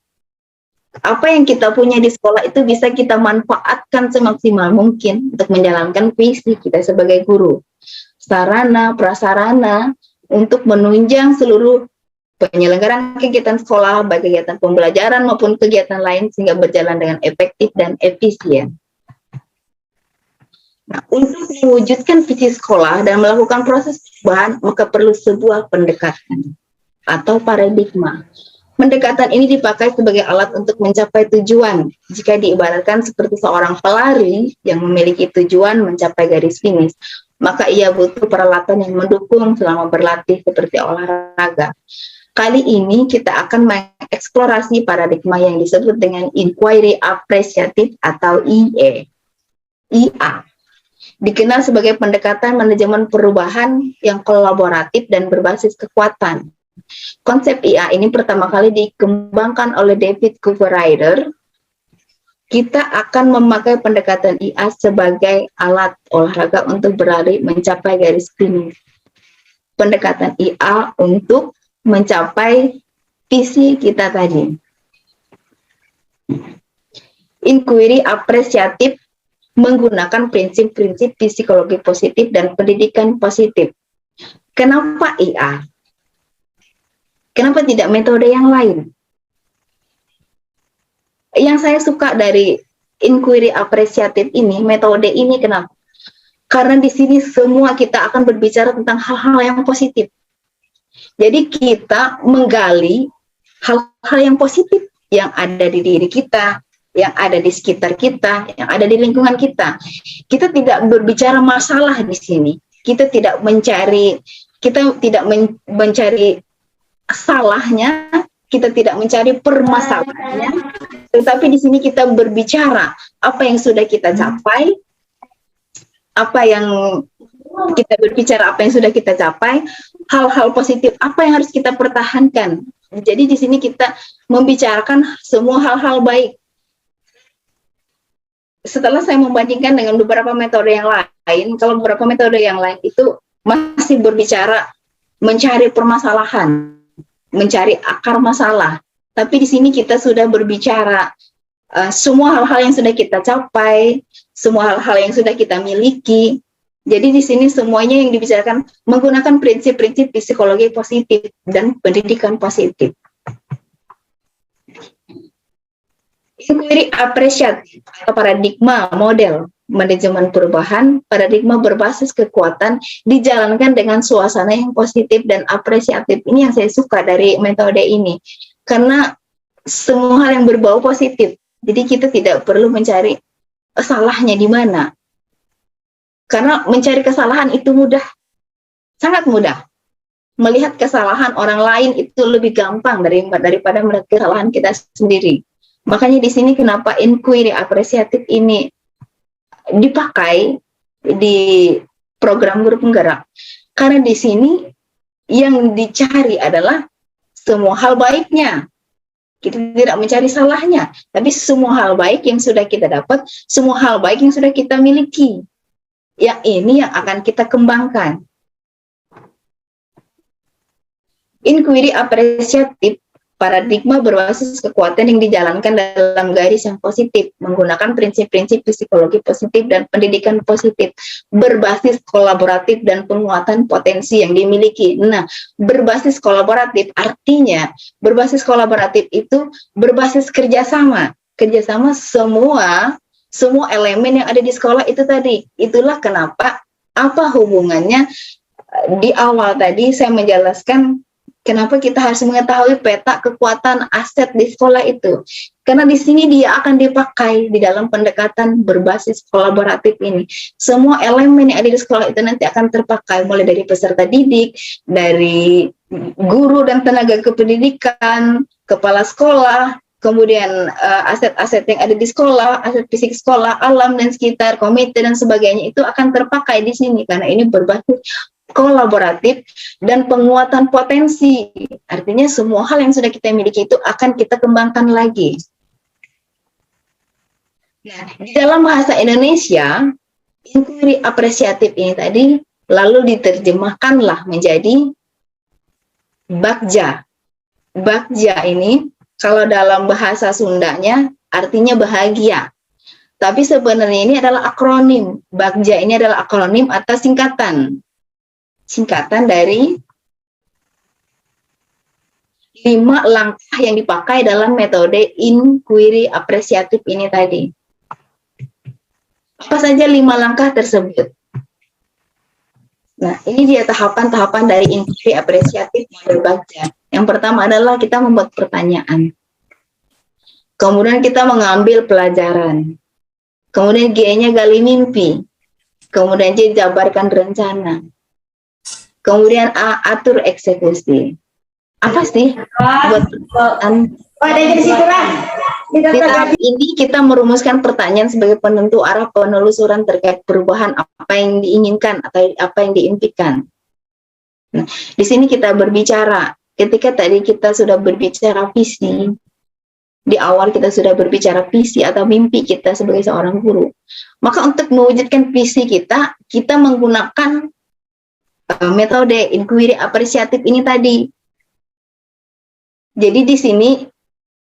Apa yang kita punya di sekolah itu bisa kita manfaatkan semaksimal mungkin untuk menjalankan visi kita sebagai guru. Sarana, prasarana untuk menunjang seluruh penyelenggaraan kegiatan sekolah, baik kegiatan pembelajaran maupun kegiatan lain, sehingga berjalan dengan efektif dan efisien. Nah, untuk mewujudkan visi sekolah dan melakukan proses perubahan, maka perlu sebuah pendekatan atau paradigma. Pendekatan ini dipakai sebagai alat untuk mencapai tujuan. Jika diibaratkan seperti seorang pelari yang memiliki tujuan mencapai garis finish, maka ia butuh peralatan yang mendukung selama berlatih seperti olahraga. Kali ini kita akan mengeksplorasi paradigma yang disebut dengan Inquiry Appreciative atau IA. Dikenal sebagai pendekatan manajemen perubahan yang kolaboratif dan berbasis kekuatan. Konsep IA ini pertama kali dikembangkan oleh David Cooper-Ryder. Kita akan memakai pendekatan IA sebagai alat olahraga untuk berlari mencapai garis finish. Pendekatan IA untuk mencapai visi kita tadi. Inquiry apresiatif menggunakan prinsip-prinsip psikologi positif dan pendidikan positif. Kenapa IA? Kenapa tidak metode yang lain? Yang saya suka dari inquiry apresiatif ini, metode ini, kenapa? Karena di sini semua kita akan berbicara tentang hal-hal yang positif. Jadi kita menggali hal-hal yang positif yang ada di diri kita, yang ada di sekitar kita, yang ada di lingkungan kita. Kita tidak berbicara masalah di sini. Kita tidak mencari salahnya, kita tidak mencari permasalahannya, tetapi di sini kita berbicara apa yang sudah kita capai, apa yang sudah kita capai, hal-hal positif apa yang harus kita pertahankan. Jadi di sini kita membicarakan semua hal-hal baik. Setelah saya membandingkan dengan beberapa metode yang lain, kalau beberapa metode yang lain itu masih berbicara mencari permasalahan, mencari akar masalah. Tapi di sini kita sudah berbicara semua hal-hal yang sudah kita capai, semua hal-hal yang sudah kita miliki. Jadi di sini semuanya yang dibicarakan menggunakan prinsip-prinsip psikologi positif dan pendidikan positif. Inquiry apresiatif atau paradigma model manajemen perubahan, paradigma berbasis kekuatan dijalankan dengan suasana yang positif dan apresiatif. Ini yang saya suka dari metode ini, karena semua hal yang berbau positif. Jadi kita tidak perlu mencari salahnya di mana, karena mencari kesalahan itu mudah, sangat mudah. Melihat kesalahan orang lain itu lebih gampang daripada melihat kesalahan kita sendiri. Makanya di sini kenapa inquiry apresiatif ini dipakai di program guru penggerak. Karena di sini yang dicari adalah semua hal baiknya. Kita tidak mencari salahnya, tapi semua hal baik yang sudah kita dapat, semua hal baik yang sudah kita miliki. Yang ini yang akan kita kembangkan. Inquiry apresiatif paradigma berbasis kekuatan yang dijalankan dalam garis yang positif, menggunakan prinsip-prinsip psikologi positif dan pendidikan positif, berbasis kolaboratif dan penguatan potensi yang dimiliki. Nah, berbasis kolaboratif artinya, berbasis kolaboratif itu berbasis kerjasama, kerjasama semua elemen yang ada di sekolah itu tadi. Itulah kenapa, apa hubungannya di awal tadi saya menjelaskan kenapa kita harus mengetahui peta kekuatan aset di sekolah itu. Karena di sini dia akan dipakai di dalam pendekatan berbasis kolaboratif ini. Semua elemen yang ada di sekolah itu nanti akan terpakai, mulai dari peserta didik, dari guru dan tenaga kependidikan, kepala sekolah, kemudian aset-aset yang ada di sekolah, aset fisik sekolah, alam dan sekitar, komite dan sebagainya itu akan terpakai di sini karena ini berbasis kolaboratif dan penguatan potensi. Artinya semua hal yang sudah kita miliki itu akan kita kembangkan lagi. Nah, di dalam bahasa Indonesia, inquiry apresiatif ini tadi lalu diterjemahkanlah menjadi bagja. Bagja ini kalau dalam bahasa Sundanya artinya bahagia. Tapi sebenarnya ini adalah akronim. Bagja ini adalah akronim atau singkatan dari 5 langkah yang dipakai dalam metode inquiry apresiatif ini tadi. Apa saja 5 langkah tersebut? Nah, ini dia tahapan-tahapan dari inquiry apresiatif model bagja. Yang pertama adalah kita membuat pertanyaan. Kemudian kita mengambil pelajaran. Kemudian G-nya gali mimpi. Kemudian J jabarkan rencana. Kemudian A, atur eksekusi. Apa sih buat pertanyaan? Di tahap ini kita merumuskan pertanyaan sebagai penentu arah penelusuran terkait perubahan apa yang diinginkan atau apa yang diimpikan. Nah, di sini kita berbicara. Ketika tadi kita sudah berbicara visi, di awal kita sudah berbicara visi atau mimpi kita sebagai seorang guru. Maka untuk mewujudkan visi kita menggunakan metode inquiry apresiatif ini tadi. Jadi di sini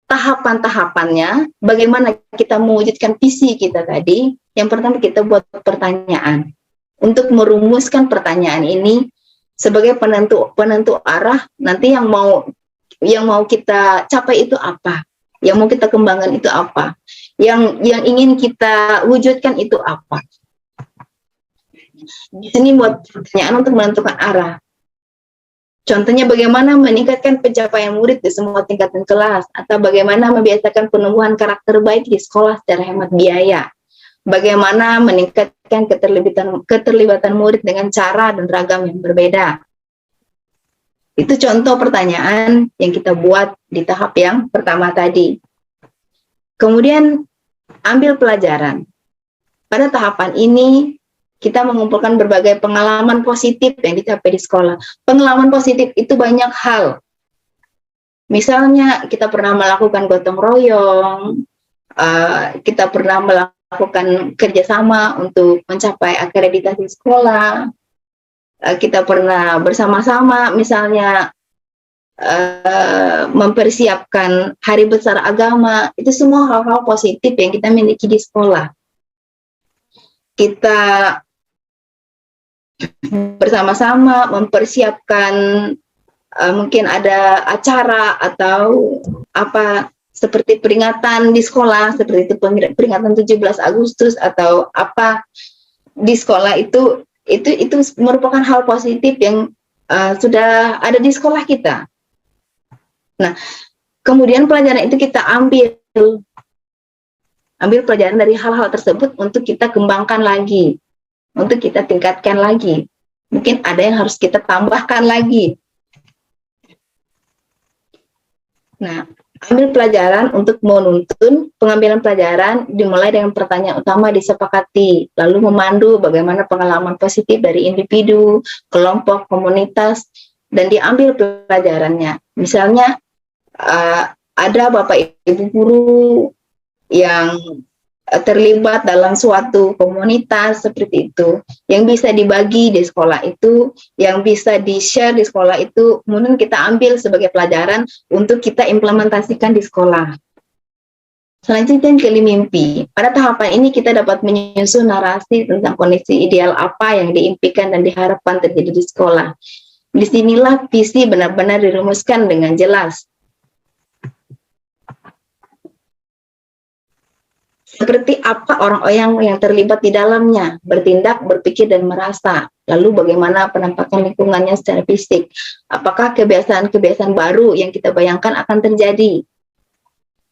tahapan-tahapannya bagaimana kita mewujudkan visi kita tadi. Yang pertama kita buat pertanyaan. Untuk merumuskan pertanyaan ini sebagai penentu arah nanti yang mau kita capai itu apa? Yang mau kita kembangkan itu apa? Yang ingin kita wujudkan itu apa? Di sini buat pertanyaan untuk menentukan arah. Contohnya bagaimana meningkatkan pencapaian murid di semua tingkatan kelas, atau bagaimana membiasakan penumbuhan karakter baik di sekolah secara hemat biaya. Bagaimana meningkatkan keterlibatan murid dengan cara dan ragam yang berbeda. Itu contoh pertanyaan yang kita buat di tahap yang pertama tadi. Kemudian ambil pelajaran. Pada tahapan ini kita mengumpulkan berbagai pengalaman positif yang dicapai di sekolah. Pengalaman positif itu banyak hal. Misalnya kita pernah melakukan gotong royong, kita pernah melakukan kerjasama untuk mencapai akreditasi sekolah, kita pernah bersama-sama misalnya mempersiapkan hari besar agama. Itu semua hal-hal positif yang kita miliki di sekolah. Kita bersama-sama mempersiapkan mungkin ada acara atau apa seperti peringatan di sekolah, seperti itu peringatan 17 Agustus atau apa di sekolah itu merupakan hal positif yang sudah ada di sekolah kita. Nah, kemudian pelajaran itu kita ambil pelajaran dari hal-hal tersebut untuk kita kembangkan lagi, untuk kita tingkatkan lagi. Mungkin ada yang harus kita tambahkan lagi. Nah, ambil pelajaran untuk menuntun pengambilan pelajaran dimulai dengan pertanyaan utama disepakati, lalu memandu bagaimana pengalaman positif dari individu, kelompok, komunitas, dan diambil pelajarannya. Misalnya ada Bapak Ibu guru yang terlibat dalam suatu komunitas seperti itu, yang bisa dibagi di sekolah itu, yang bisa di-share di sekolah itu, kemudian kita ambil sebagai pelajaran untuk kita implementasikan di sekolah. Selanjutnya gali mimpi. Pada tahapan ini kita dapat menyusun narasi tentang kondisi ideal apa yang diimpikan dan diharapkan terjadi di sekolah. Disinilah visi benar-benar dirumuskan dengan jelas. Seperti apa orang-orang yang terlibat di dalamnya, bertindak, berpikir, dan merasa. Lalu bagaimana penampakan lingkungannya secara fisik. Apakah kebiasaan-kebiasaan baru yang kita bayangkan akan terjadi.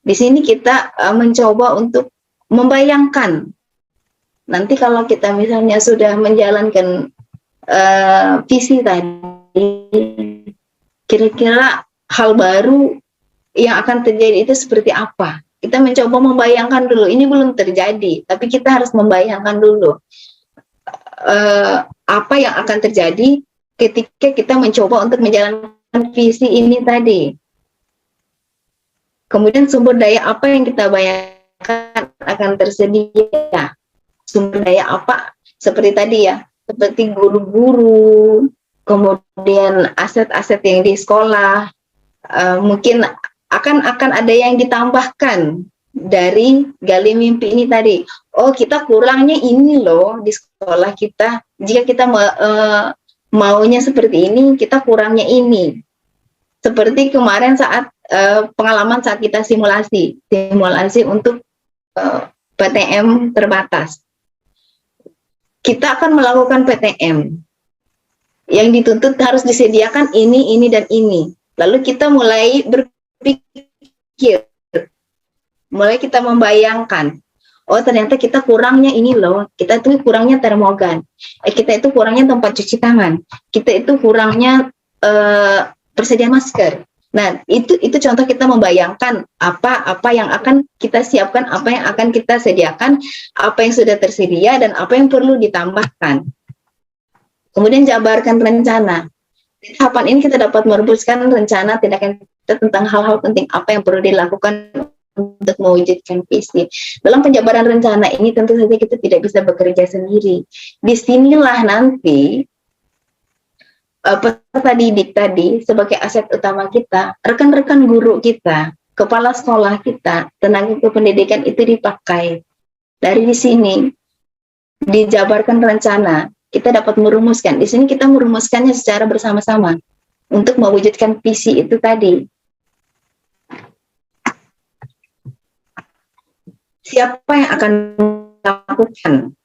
Di sini kita mencoba untuk membayangkan. Nanti kalau kita misalnya sudah menjalankan visi tadi, kira-kira hal baru yang akan terjadi itu seperti apa. Kita mencoba membayangkan dulu, ini belum terjadi, tapi kita harus membayangkan dulu apa yang akan terjadi ketika kita mencoba untuk menjalankan visi ini tadi. Kemudian sumber daya apa yang kita bayangkan akan tersedia. Sumber daya apa? Seperti tadi ya, seperti guru-guru, kemudian aset-aset yang di sekolah, mungkin akan ada yang ditambahkan dari gali mimpi ini tadi. Oh, kita kurangnya ini loh di sekolah kita. Jika kita maunya seperti ini, kita kurangnya ini. Seperti kemarin saat pengalaman saat kita simulasi untuk PTM terbatas. Kita akan melakukan PTM. Yang dituntut harus disediakan ini, dan ini. Lalu kita mulai berpikir, mulai kita membayangkan, oh ternyata kita kurangnya ini loh, kita itu kurangnya termogan, kita itu kurangnya tempat cuci tangan, kita itu kurangnya persediaan masker. Nah, itu contoh kita membayangkan apa yang akan kita siapkan, apa yang akan kita sediakan, apa yang sudah tersedia dan apa yang perlu ditambahkan. Kemudian jabarkan rencana. Di tahapan ini kita dapat merumuskan rencana tindakan kita tentang hal-hal penting apa yang perlu dilakukan untuk mewujudkan visi. Dalam penjabaran rencana ini tentu saja kita tidak bisa bekerja sendiri. Disinilah nanti peserta didik tadi sebagai aset utama kita, rekan-rekan guru kita, kepala sekolah kita, tenaga kependidikan itu dipakai. Dari di sini dijabarkan rencana, kita dapat merumuskan. Di sini kita merumuskannya secara bersama-sama untuk mewujudkan visi itu tadi. Siapa yang akan melakukan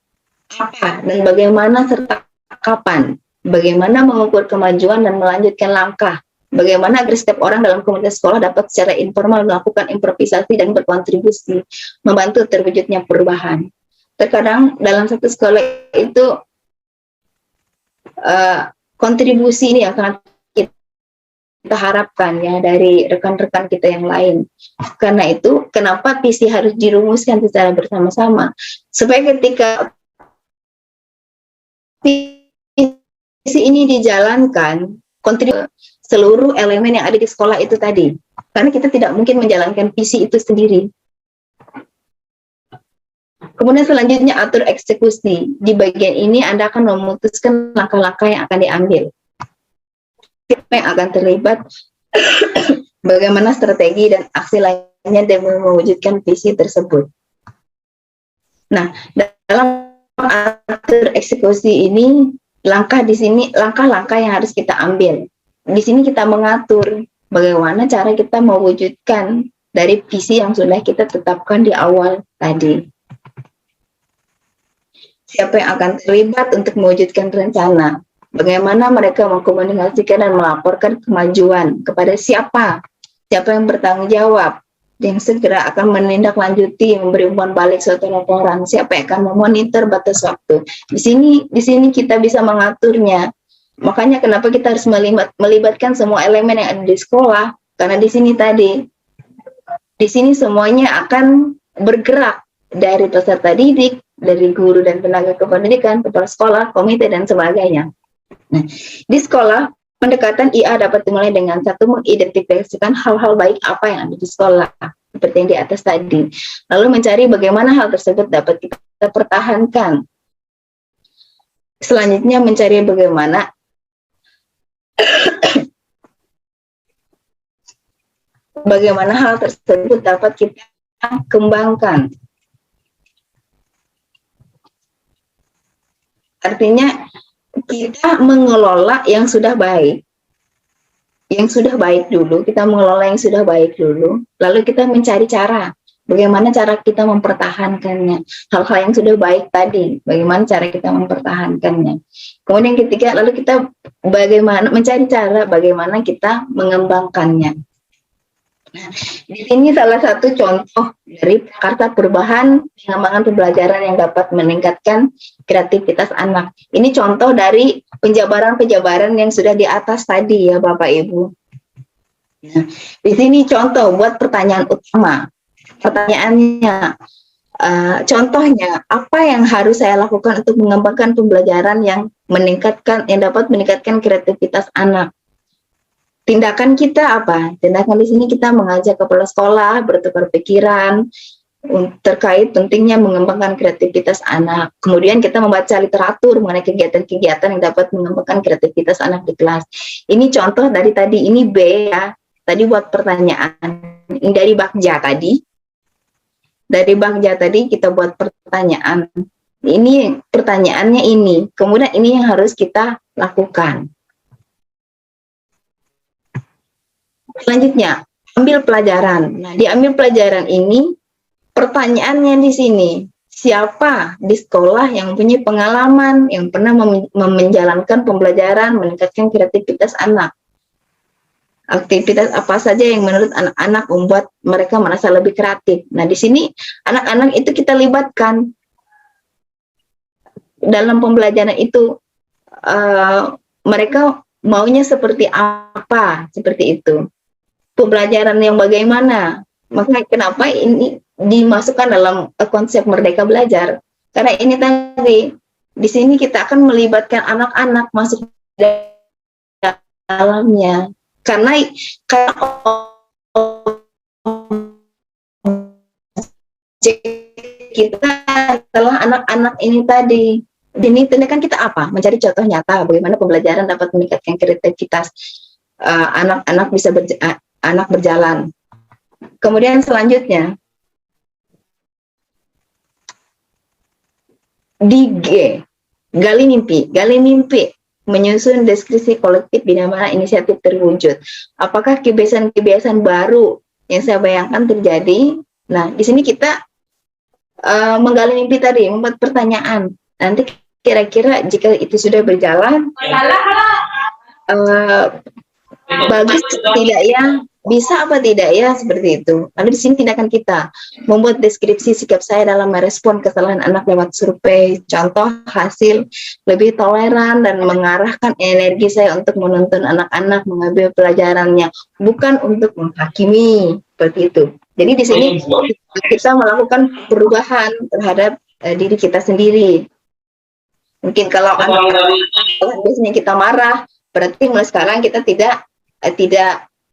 apa dan bagaimana serta kapan? Bagaimana mengukur kemajuan dan melanjutkan langkah? Bagaimana agar setiap orang dalam komunitas sekolah dapat secara informal melakukan improvisasi dan berkontribusi, membantu terwujudnya perubahan. Terkadang dalam satu sekolah itu kontribusi ini yang sangat kita harapkan ya dari rekan-rekan kita yang lain. Karena itu, kenapa visi harus dirumuskan secara bersama-sama? Supaya ketika visi ini dijalankan, kontribusi seluruh elemen yang ada di sekolah itu tadi. Karena kita tidak mungkin menjalankan visi itu sendiri. Kemudian selanjutnya atur eksekusi. Di bagian ini Anda akan memutuskan langkah-langkah yang akan diambil. Siapa yang akan terlibat, bagaimana strategi dan aksi lainnya demi mewujudkan visi tersebut. Nah, dalam atur eksekusi ini, langkah-langkah yang harus kita ambil. Di sini kita mengatur bagaimana cara kita mewujudkan dari visi yang sudah kita tetapkan di awal tadi. Siapa yang akan terlibat untuk mewujudkan rencana? Bagaimana mereka mengkomunikasikan dan melaporkan kemajuan kepada siapa? Siapa yang bertanggung jawab? Yang segera akan menindaklanjuti, memberi umpan balik suatu laporan. Siapa yang akan memonitor batas waktu? Di sini kita bisa mengaturnya. Makanya kenapa kita harus melibatkan semua elemen yang ada di sekolah? Karena di sini tadi Di sini semuanya akan bergerak, dari peserta didik, dari guru dan tenaga kependidikan, kepala sekolah, komite, dan sebagainya. Nah, di sekolah, pendekatan IA dapat dimulai dengan satu, mengidentifikasikan hal-hal baik apa yang ada di sekolah, seperti yang di atas tadi. Lalu mencari bagaimana hal tersebut dapat kita pertahankan. Selanjutnya mencari bagaimana hal tersebut dapat kita kembangkan. Artinya kita mengelola yang sudah baik. Yang sudah baik dulu, kita mengelola yang sudah baik dulu, lalu kita mencari cara. Bagaimana cara kita mempertahankannya? Hal-hal yang sudah baik tadi, bagaimana cara kita mempertahankannya? Kemudian ketiga, lalu kita mencari cara bagaimana kita mengembangkannya. Nah, di sini salah satu contoh dari Karta Perubahan Pengembangan Pembelajaran yang dapat meningkatkan kreativitas anak. Ini contoh dari penjabaran-penjabaran yang sudah di atas tadi ya Bapak Ibu. Nah, di sini contoh buat pertanyaan utama. Pertanyaannya, contohnya apa yang harus saya lakukan untuk mengembangkan pembelajaran yang dapat meningkatkan kreativitas anak? Tindakan kita apa? Tindakan di sini kita mengajak kepala sekolah bertukar pikiran terkait pentingnya mengembangkan kreativitas anak. Kemudian kita membaca literatur mengenai kegiatan-kegiatan yang dapat mengembangkan kreativitas anak di kelas. Ini contoh dari tadi, ini B ya. Tadi buat pertanyaan. Ini dari Bagja tadi. Dari Bagja tadi kita buat pertanyaan. Ini pertanyaannya ini. Kemudian ini yang harus kita lakukan. Selanjutnya, ambil pelajaran. Nah, di ambil pelajaran ini, pertanyaannya di sini, siapa di sekolah yang punya pengalaman, yang pernah menjalankan pembelajaran, meningkatkan kreativitas anak? Aktivitas apa saja yang menurut anak-anak membuat mereka merasa lebih kreatif? Nah, di sini anak-anak itu kita libatkan dalam pembelajaran itu. Mereka maunya seperti apa? Seperti itu. Pembelajaran yang bagaimana? Maka kenapa ini dimasukkan dalam konsep Merdeka Belajar? Karena ini tadi, di sini kita akan melibatkan anak-anak masuk dalamnya. Karena kita adalah anak-anak ini tadi. Ini tindakan kita apa? Mencari contoh nyata bagaimana pembelajaran dapat meningkatkan kreativitas anak-anak anak berjalan. Kemudian selanjutnya di G, gali mimpi. Gali mimpi menyusun deskripsi kolektif di mana inisiatif terwujud. Apakah kebiasaan-kebiasaan baru yang saya bayangkan terjadi? Nah, di sini kita menggali mimpi tadi, membuat pertanyaan. Nanti kira-kira jika itu sudah berjalan, bagus tidak ya? Bisa apa tidak ya? Seperti itu. Lalu di sini tindakan kita membuat deskripsi sikap saya dalam merespon kesalahan anak lewat survei. Contoh hasil lebih toleran dan mengarahkan energi saya untuk menuntun anak-anak mengambil pelajarannya, bukan untuk menghakimi. Seperti itu. Jadi di sini kita melakukan perubahan terhadap diri kita sendiri. Mungkin kalau anak-anak biasanya kita marah, berarti mulai sekarang kita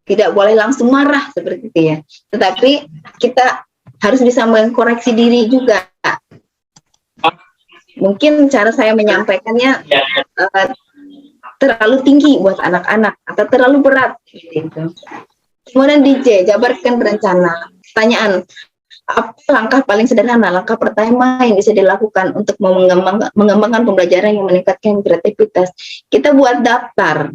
tidak boleh langsung marah seperti itu ya. Tetapi kita harus bisa mengkoreksi diri juga. Mungkin cara saya menyampaikannya terlalu tinggi buat anak-anak atau terlalu berat gitu. Kemudian DJ, jabarkan rencana. Pertanyaan, apa langkah paling sederhana, langkah pertama yang bisa dilakukan untuk mengembangkan pembelajaran yang meningkatkan kreativitas? Kita buat daftar.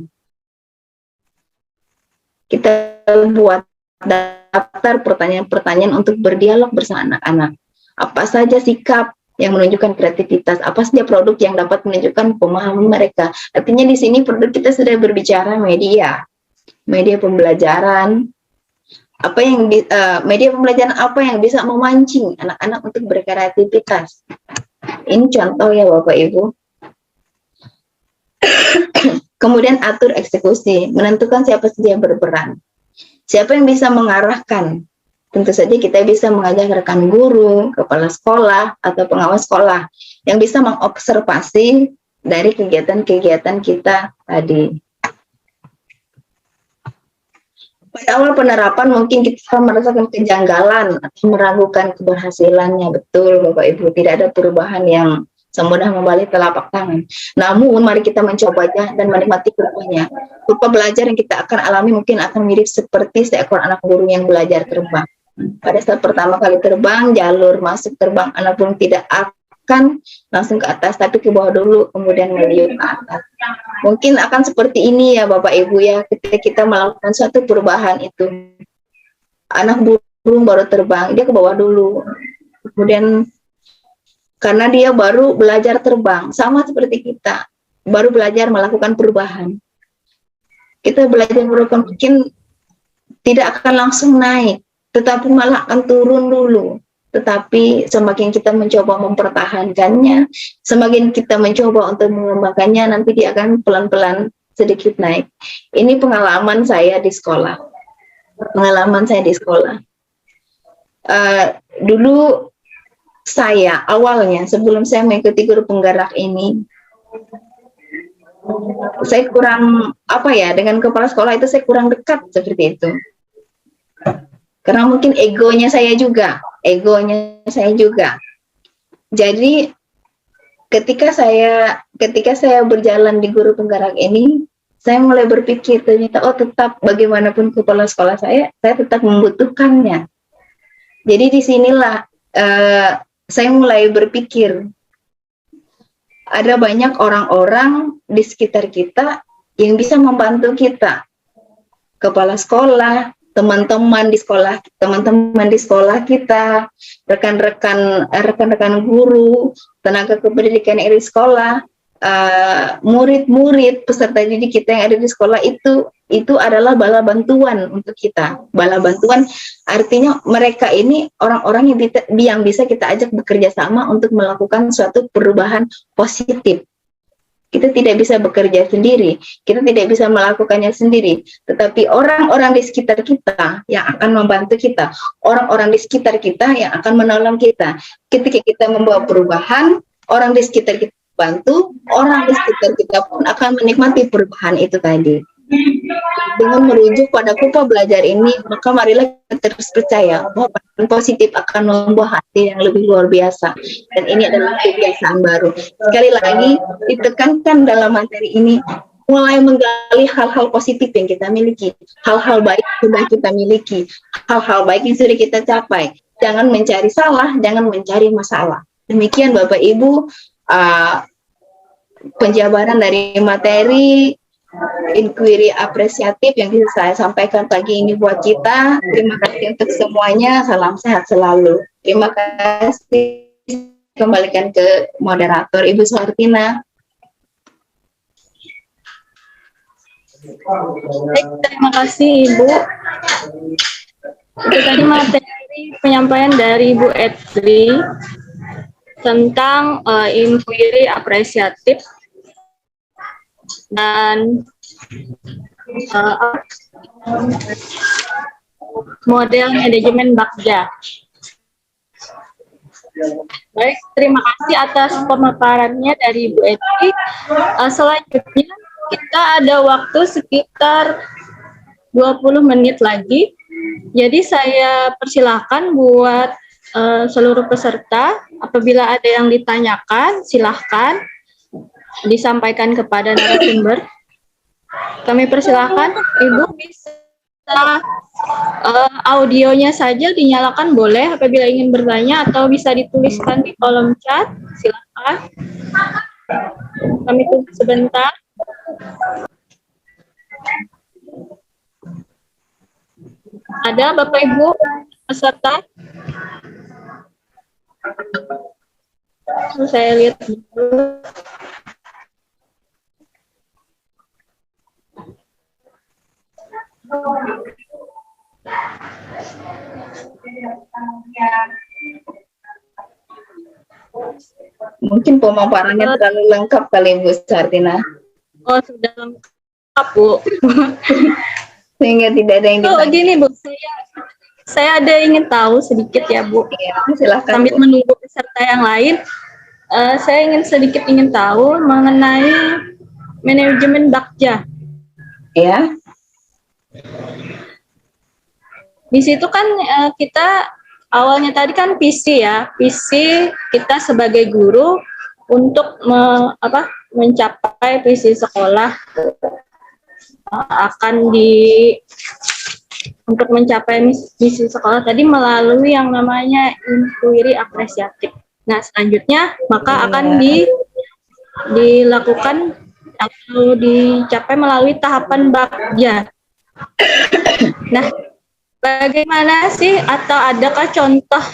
Kita buat daftar pertanyaan-pertanyaan untuk berdialog bersama anak-anak. Apa saja sikap yang menunjukkan kreativitas? Apa saja produk yang dapat menunjukkan pemahaman mereka? Artinya di sini produk kita sudah berbicara media pembelajaran. Media pembelajaran apa yang bisa memancing anak-anak untuk berkreativitas? Ini contoh ya Bapak Ibu. Kemudian atur eksekusi, menentukan siapa saja yang berperan. Siapa yang bisa mengarahkan tentu saja kita bisa mengajak rekan guru, kepala sekolah, atau pengawas sekolah yang bisa mengobservasi dari kegiatan-kegiatan kita tadi. Pada awal penerapan mungkin kita merasakan kejanggalan atau meragukan keberhasilannya. Betul Bapak Ibu, tidak ada perubahan yang semudah membalik telapak tangan. Namun mari kita mencobanya dan menikmati kurvanya. Kurva belajar yang kita akan alami mungkin akan mirip seperti seekor anak burung yang belajar terbang. Pada saat pertama kali terbang, jalur masuk terbang anak burung tidak akan langsung ke atas, tapi ke bawah dulu, kemudian meliuk ke atas. Mungkin akan seperti ini ya Bapak Ibu ya, ketika kita melakukan suatu perubahan itu. Anak burung baru terbang, dia ke bawah dulu. Kemudian karena dia baru belajar terbang, sama seperti kita, baru belajar melakukan perubahan. Kita belajar perubahan mungkin tidak akan langsung naik, tetapi malah akan turun dulu. Tetapi semakin kita mencoba mempertahankannya, semakin kita mencoba untuk mengembangkannya, nanti dia akan pelan-pelan sedikit naik. Ini pengalaman saya di sekolah. Dulu saya awalnya sebelum saya mengikuti guru penggerak ini, saya kurang dengan kepala sekolah itu saya kurang dekat seperti itu. Karena mungkin egonya saya juga. Jadi ketika saya berjalan di guru penggerak ini, saya mulai berpikir ternyata tetap bagaimanapun kepala sekolah saya tetap membutuhkannya. Jadi disinilah saya mulai berpikir ada banyak orang-orang di sekitar kita yang bisa membantu kita, kepala sekolah, teman-teman di sekolah kita, rekan-rekan guru, tenaga kependidikan yang ada di sekolah, murid-murid, peserta didik kita yang ada di sekolah itu adalah bala bantuan untuk kita. Bala bantuan artinya mereka ini orang-orang yang bisa kita ajak bekerja sama untuk melakukan suatu perubahan positif. Kita tidak bisa bekerja sendiri, kita tidak bisa melakukannya sendiri, tetapi orang-orang di sekitar kita yang akan membantu kita, orang-orang di sekitar kita yang akan menolong kita. Ketika kita membawa perubahan, orang di sekitar kita bantu, orang di sekitar kita pun akan menikmati perubahan itu tadi. Dengan merujuk pada kurva belajar ini, maka marilah kita terus percaya bahwa perubahan positif akan membuah hati yang lebih luar biasa. Dan ini adalah kebiasaan baru. Sekali lagi, ditekankan dalam materi ini, mulai menggali hal-hal positif yang kita miliki, hal-hal baik yang sudah kita miliki, hal-hal baik yang sudah kita capai. Jangan mencari salah, jangan mencari masalah. Demikian Bapak Ibu, penjabaran dari materi inquiry apresiatif yang bisa saya sampaikan pagi ini buat kita. Terima kasih untuk semuanya, salam sehat selalu. Terima kasih. Kembalikan ke moderator Ibu Suhartina.
Baik, terima kasih Ibu. Itu tadi materi penyampaian dari Ibu Etri tentang inquiry apresiatif dan model manajemen Bagja. Baik, terima kasih atas pemaparannya dari Ibu Etri. Selanjutnya kita ada waktu sekitar 20 menit lagi. Jadi saya persilahkan buat seluruh peserta, apabila ada yang ditanyakan, silahkan disampaikan kepada narasumber. Kami persilahkan, Ibu bisa audionya saja dinyalakan boleh apabila ingin bertanya, atau bisa dituliskan di kolom chat, silahkan. Kami tunggu sebentar. Ada Bapak Ibu peserta? Saya lihat dulu.
Mungkin pemaparannya terlalu lengkap kali Bu Suhartina.
Oh, sudah lengkap Bu.
Sehingga tidak ada yang ditanya.
Gini Bu, Saya ada ingin tahu sedikit ya Bu.
Ya, silahkan.
Sambil menunggu peserta yang lain, saya ingin tahu mengenai manajemen Bakja.
Ya,
Di situ kan kita awalnya tadi kan visi ya, visi kita sebagai guru untuk mencapai visi sekolah untuk mencapai misi sekolah tadi melalui yang namanya inquiry apresiatif. Nah, selanjutnya maka akan dilakukan atau dicapai melalui tahapan Bakja. Nah, bagaimana sih atau adakah contoh,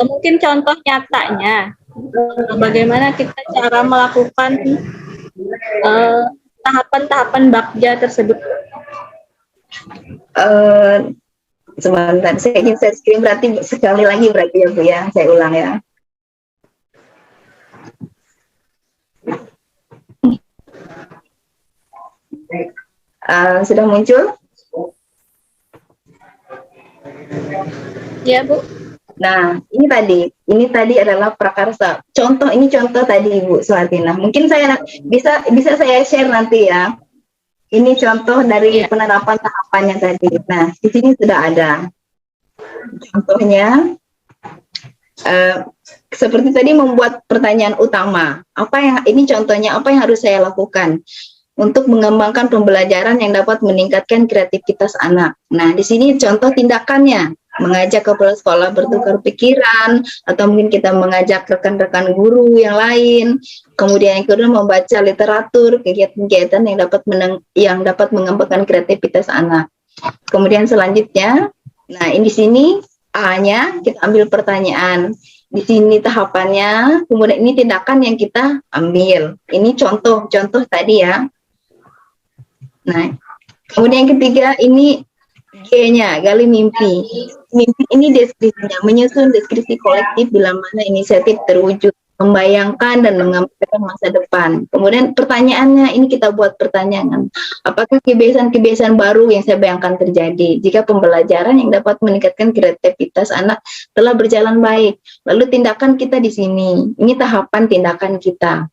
mungkin contoh nyatanya, bagaimana kita cara melakukan tahapan-tahapan Bakja tersebut?
Sebentar, saya ingin share screen berarti sekali lagi berarti ya Bu ya, saya ulang ya. Sudah muncul?
Ya Bu.
Nah, ini tadi adalah prakarsa. Ini contoh tadi Ibu Suhartina. Mungkin saya bisa saya share nanti ya. Ini contoh dari penerapan tahapannya tadi. Nah, di sini sudah ada contohnya. Seperti tadi membuat pertanyaan utama. Ini contohnya apa yang harus saya lakukan untuk mengembangkan pembelajaran yang dapat meningkatkan kreativitas anak. Nah, di sini contoh tindakannya, mengajak kepala sekolah bertukar pikiran, atau mungkin kita mengajak rekan-rekan guru yang lain. Kemudian yang kedua membaca literatur, kegiatan-kegiatan yang dapat mengembangkan kreativitas anak. Kemudian selanjutnya, nah ini di sini A-nya kita ambil pertanyaan. Di sini tahapannya, kemudian ini tindakan yang kita ambil. Ini contoh tadi ya. Nah, kemudian yang ketiga ini G-nya, gali mimpi. Mimpi ini deskripsinya, menyusun deskripsi kolektif bila mana inisiatif terwujud, membayangkan dan mengambilkan masa depan. Kemudian pertanyaannya, ini kita buat pertanyaan. Apakah kebiasaan-kebiasaan baru yang saya bayangkan terjadi jika pembelajaran yang dapat meningkatkan kreativitas anak telah berjalan baik? Lalu tindakan kita di sini, ini tahapan tindakan kita.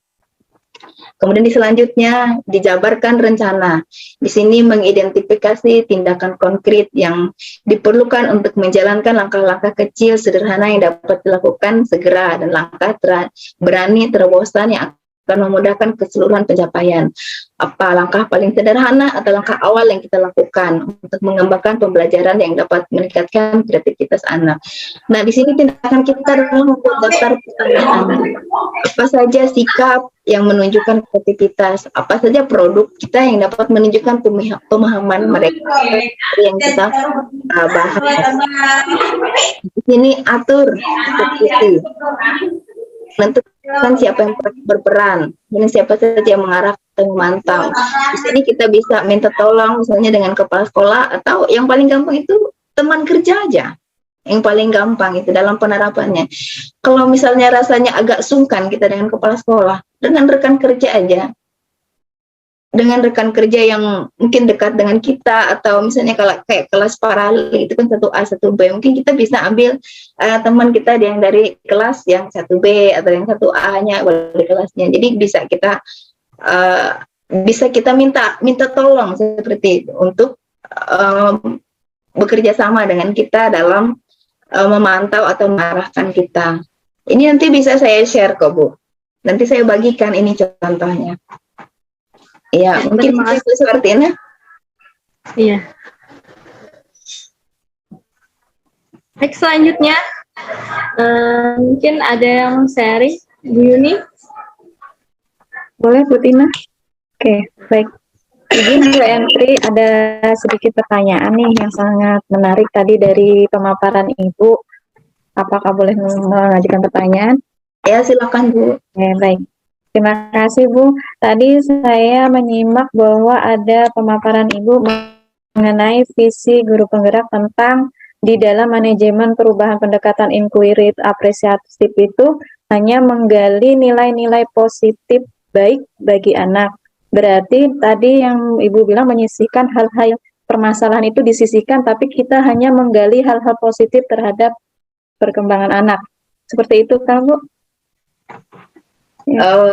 Kemudian di selanjutnya dijabarkan rencana. Di sini mengidentifikasi tindakan konkret yang diperlukan untuk menjalankan langkah-langkah kecil sederhana yang dapat dilakukan segera dan langkah berani terobosan yang akan memudahkan keseluruhan pencapaian. Apa langkah paling sederhana atau langkah awal yang kita lakukan untuk mengembangkan pembelajaran yang dapat meningkatkan kreativitas anak. Nah, di sini tindakan kita adalah membuat daftar pertanyaan. Apa saja sikap yang menunjukkan kreativitas, apa saja produk kita yang dapat menunjukkan pemahaman mereka yang kita bahas. Di sini atur seperti menentukan siapa yang berperan, dan siapa saja yang mengarah atau memantau. Di sini kita bisa minta tolong misalnya dengan kepala sekolah, atau yang paling gampang itu teman kerja aja. Yang paling gampang itu dalam penerapannya. Kalau misalnya rasanya agak sungkan kita dengan kepala sekolah, dengan rekan kerja aja. Dengan rekan kerja yang mungkin dekat dengan kita, atau misalnya kalau kayak kelas paralel itu kan 1A 1B, mungkin kita bisa ambil teman kita yang dari kelas yang 1B atau yang 1A-nya dari kelasnya. Jadi bisa kita minta tolong seperti itu untuk bekerja sama dengan kita dalam memantau atau mengarahkan kita. Ini nanti bisa saya share kok Bu. Nanti saya bagikan ini contohnya. Ya, mungkin itu seperti ini.
Iya. Baik, selanjutnya mungkin ada yang sharing, Bu Yuni.
Boleh Bu Tina? Oke, baik. Izin Bu Entri, ada sedikit pertanyaan nih yang sangat menarik tadi dari pemaparan Ibu. Apakah boleh mengajukan pertanyaan?
Ya, silakan Bu.
Baik. Terima kasih Bu. Tadi saya menyimak bahwa ada pemaparan Ibu mengenai visi guru penggerak tentang di dalam manajemen perubahan pendekatan inquiry apresiatif itu hanya menggali nilai-nilai positif baik bagi anak. Berarti tadi yang Ibu bilang menyisihkan hal-hal permasalahan itu disisihkan, tapi kita hanya menggali hal-hal positif terhadap perkembangan anak. Seperti itu kan, Bu?
Eh,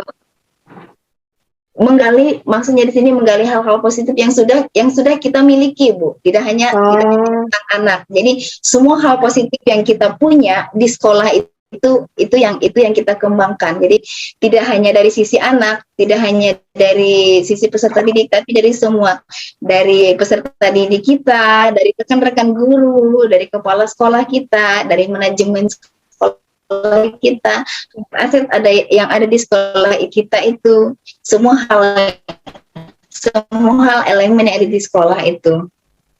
menggali, maksudnya di sini menggali hal-hal positif yang sudah kita miliki, Bu. Tidak hanya tentang anak. Jadi semua hal positif yang kita punya di sekolah itu yang kita kembangkan. Jadi tidak hanya dari sisi anak, tidak hanya dari sisi peserta didik, tapi dari semua, dari peserta didik kita, dari rekan-rekan guru, dari kepala sekolah kita, dari manajemen sekolah kita, aset ada yang ada di sekolah kita itu semua hal elemen yang ada di sekolah itu.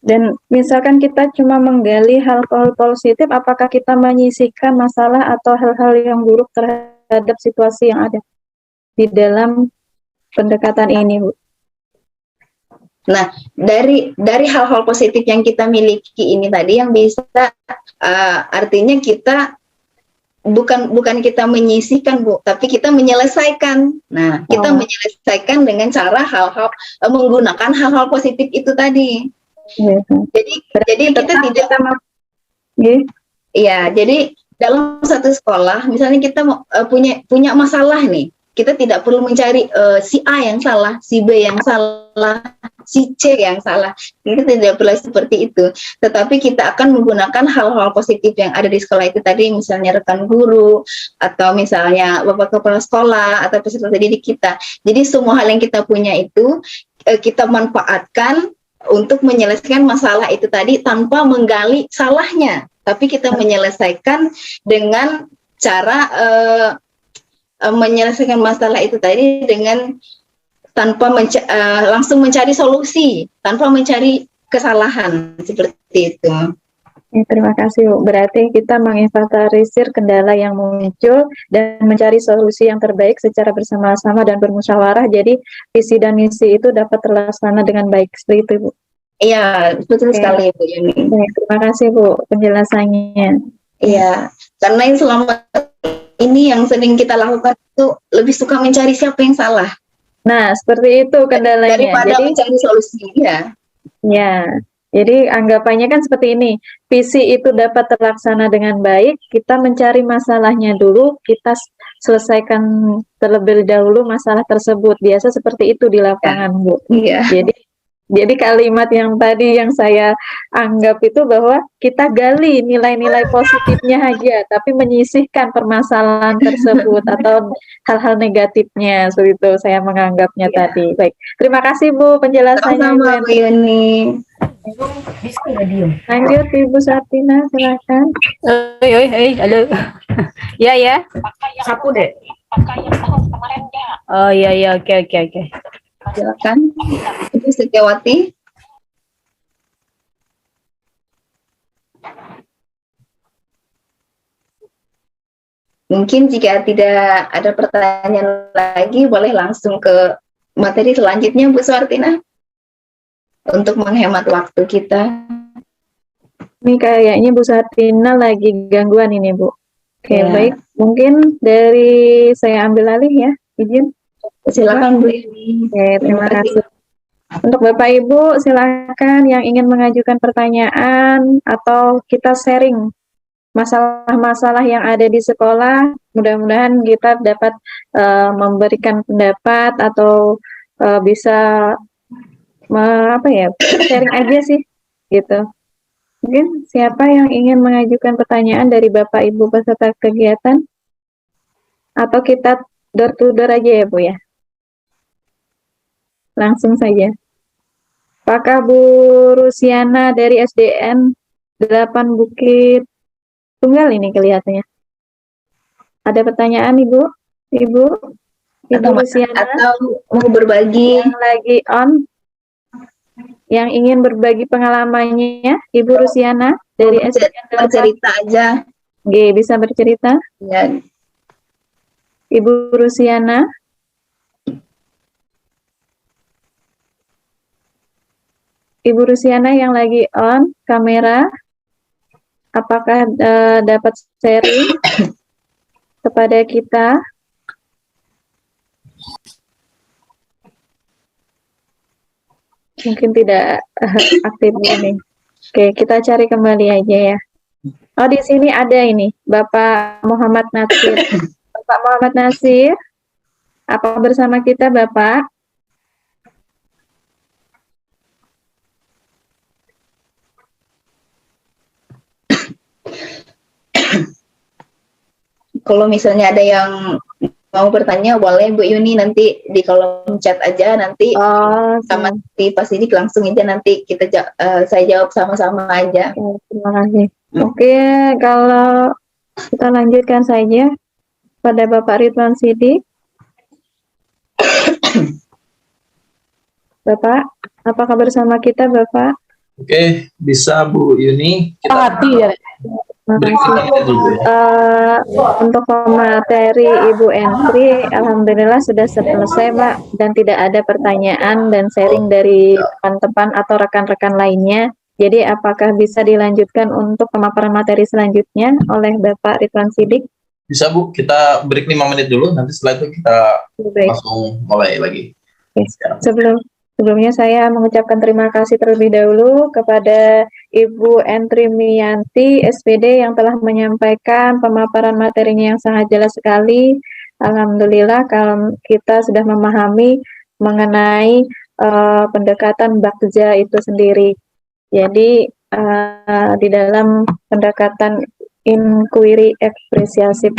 Dan misalkan kita cuma menggali hal-hal positif, apakah kita menyisihkan masalah atau hal-hal yang buruk terhadap situasi yang ada di dalam pendekatan ini, Bu?
Nah, dari hal-hal positif yang kita miliki ini tadi yang bisa artinya kita bukan kita menyisihkan, Bu, tapi kita menyelesaikan. Nah, kita menyelesaikan dengan cara menggunakan hal-hal positif itu tadi. Jadi kita tidak jadi dalam satu sekolah misalnya kita punya masalah nih, kita tidak perlu mencari si A yang salah, si B yang salah, si C yang salah. Kita tidak perlu seperti itu, tetapi kita akan menggunakan hal-hal positif yang ada di sekolah itu tadi, misalnya rekan guru atau misalnya bapak kepala sekolah atau peserta didik kita. Jadi semua hal yang kita punya itu kita manfaatkan untuk menyelesaikan masalah itu tadi tanpa menggali salahnya, tapi kita menyelesaikan dengan cara menyelesaikan masalah itu tadi dengan tanpa langsung mencari solusi, tanpa mencari kesalahan, seperti itu.
Terima kasih, Bu. Berarti kita menginventarisir kendala yang muncul dan mencari solusi yang terbaik secara bersama-sama dan bermusyawarah. Jadi visi dan misi itu dapat terlaksana dengan baik, seperti itu, Bu.
Iya, betul sekali, Bu Yuni.
Terima kasih, Bu, penjelasannya.
Iya, karena yang selama ini yang sering kita lakukan itu lebih suka mencari siapa yang salah.
Nah, seperti itu kendalanya.
Daripada mencari solusi, ya.
Ya, jadi anggapannya kan seperti ini, visi itu dapat terlaksana dengan baik, kita mencari masalahnya dulu, kita selesaikan terlebih dahulu masalah tersebut. Biasa seperti itu di lapangan, Bu.
Iya.
Jadi kalimat yang tadi yang saya anggap itu bahwa kita gali nilai-nilai positifnya aja, tapi menyisihkan permasalahan tersebut atau hal-hal negatifnya, seperti itu saya menganggapnya tadi. Baik, terima kasih, Bu, penjelasannya.
Sama-sama, Bu Yuni.
Lanjut, Ibu Sartina, silakan.
Halo. Ya.
Sapu deh.
Oh ya, oke.
Silakan, Ibu Setiawati. Mungkin jika tidak ada pertanyaan lagi, boleh langsung ke materi selanjutnya, Bu Suartina, untuk menghemat waktu kita.
Ini kayaknya Bu Sartina lagi gangguan ini, Bu. Oke, baik. Mungkin dari saya ambil alih ya, izin.
Silakan, Bu Yuni.
Oke, terima kasih. Untuk Bapak Ibu, silakan yang ingin mengajukan pertanyaan atau kita sharing masalah-masalah yang ada di sekolah. Mudah-mudahan kita dapat memberikan pendapat atau bisa sharing aja sih, gitu. Mungkin siapa yang ingin mengajukan pertanyaan dari Bapak Ibu peserta kegiatan? Atau kita door to door aja ya, Bu ya? Langsung saja. Apakah Bu Rusiana dari SDN 8 Bukit Tunggal ini kelihatannya? Ada pertanyaan, Ibu? Ibu Rusiana?
Atau mau berbagi?
Yang lagi on? Yang ingin berbagi pengalamannya, Ibu Rusiana dari SDN 8.
Bercerita aja.
Oke, bisa bercerita?
Ya.
Ibu Rusiana? Ibu Rusiana yang lagi on kamera, apakah dapat sharing kepada kita? Mungkin tidak aktif ini. Oke, kita cari kembali aja ya. Oh, di sini ada ini, Bapak Muhammad Nasir. Bapak Muhammad Nasir, apa bersama kita, Bapak?
Kalau misalnya ada yang mau bertanya, boleh Bu Yuni nanti di kolom chat aja, nanti
Oh,
sama di pas ini langsung aja nanti saya jawab sama-sama aja.
oke, terima kasih. Oke, kalau kita lanjutkan saja pada Bapak Ridwan Sidik. Bapak, apakah bersama kita, Bapak?
Oke, bisa Bu Yuni. Kita
Hati ya.
Terima
break
kasih.
5 menit dulu ya.
Untuk pemateri Ibu Entri, alhamdulillah sudah selesai, Pak, dan tidak ada pertanyaan dan sharing dari teman-teman atau rekan-rekan lainnya. Jadi, apakah bisa dilanjutkan untuk pemaparan materi selanjutnya oleh Bapak Ridwan Sidik?
Bisa Bu, kita break 5 menit dulu. Nanti setelah itu kita
Baik.
langsung mulai lagi.
Oke. Sebelumnya saya mengucapkan terima kasih terlebih dahulu kepada Ibu Entri Mianti, SPD, yang telah menyampaikan pemaparan materinya yang sangat jelas sekali. Alhamdulillah kalau kita sudah memahami mengenai pendekatan Bagja itu sendiri. Jadi di dalam pendekatan inquiry ekspresiasif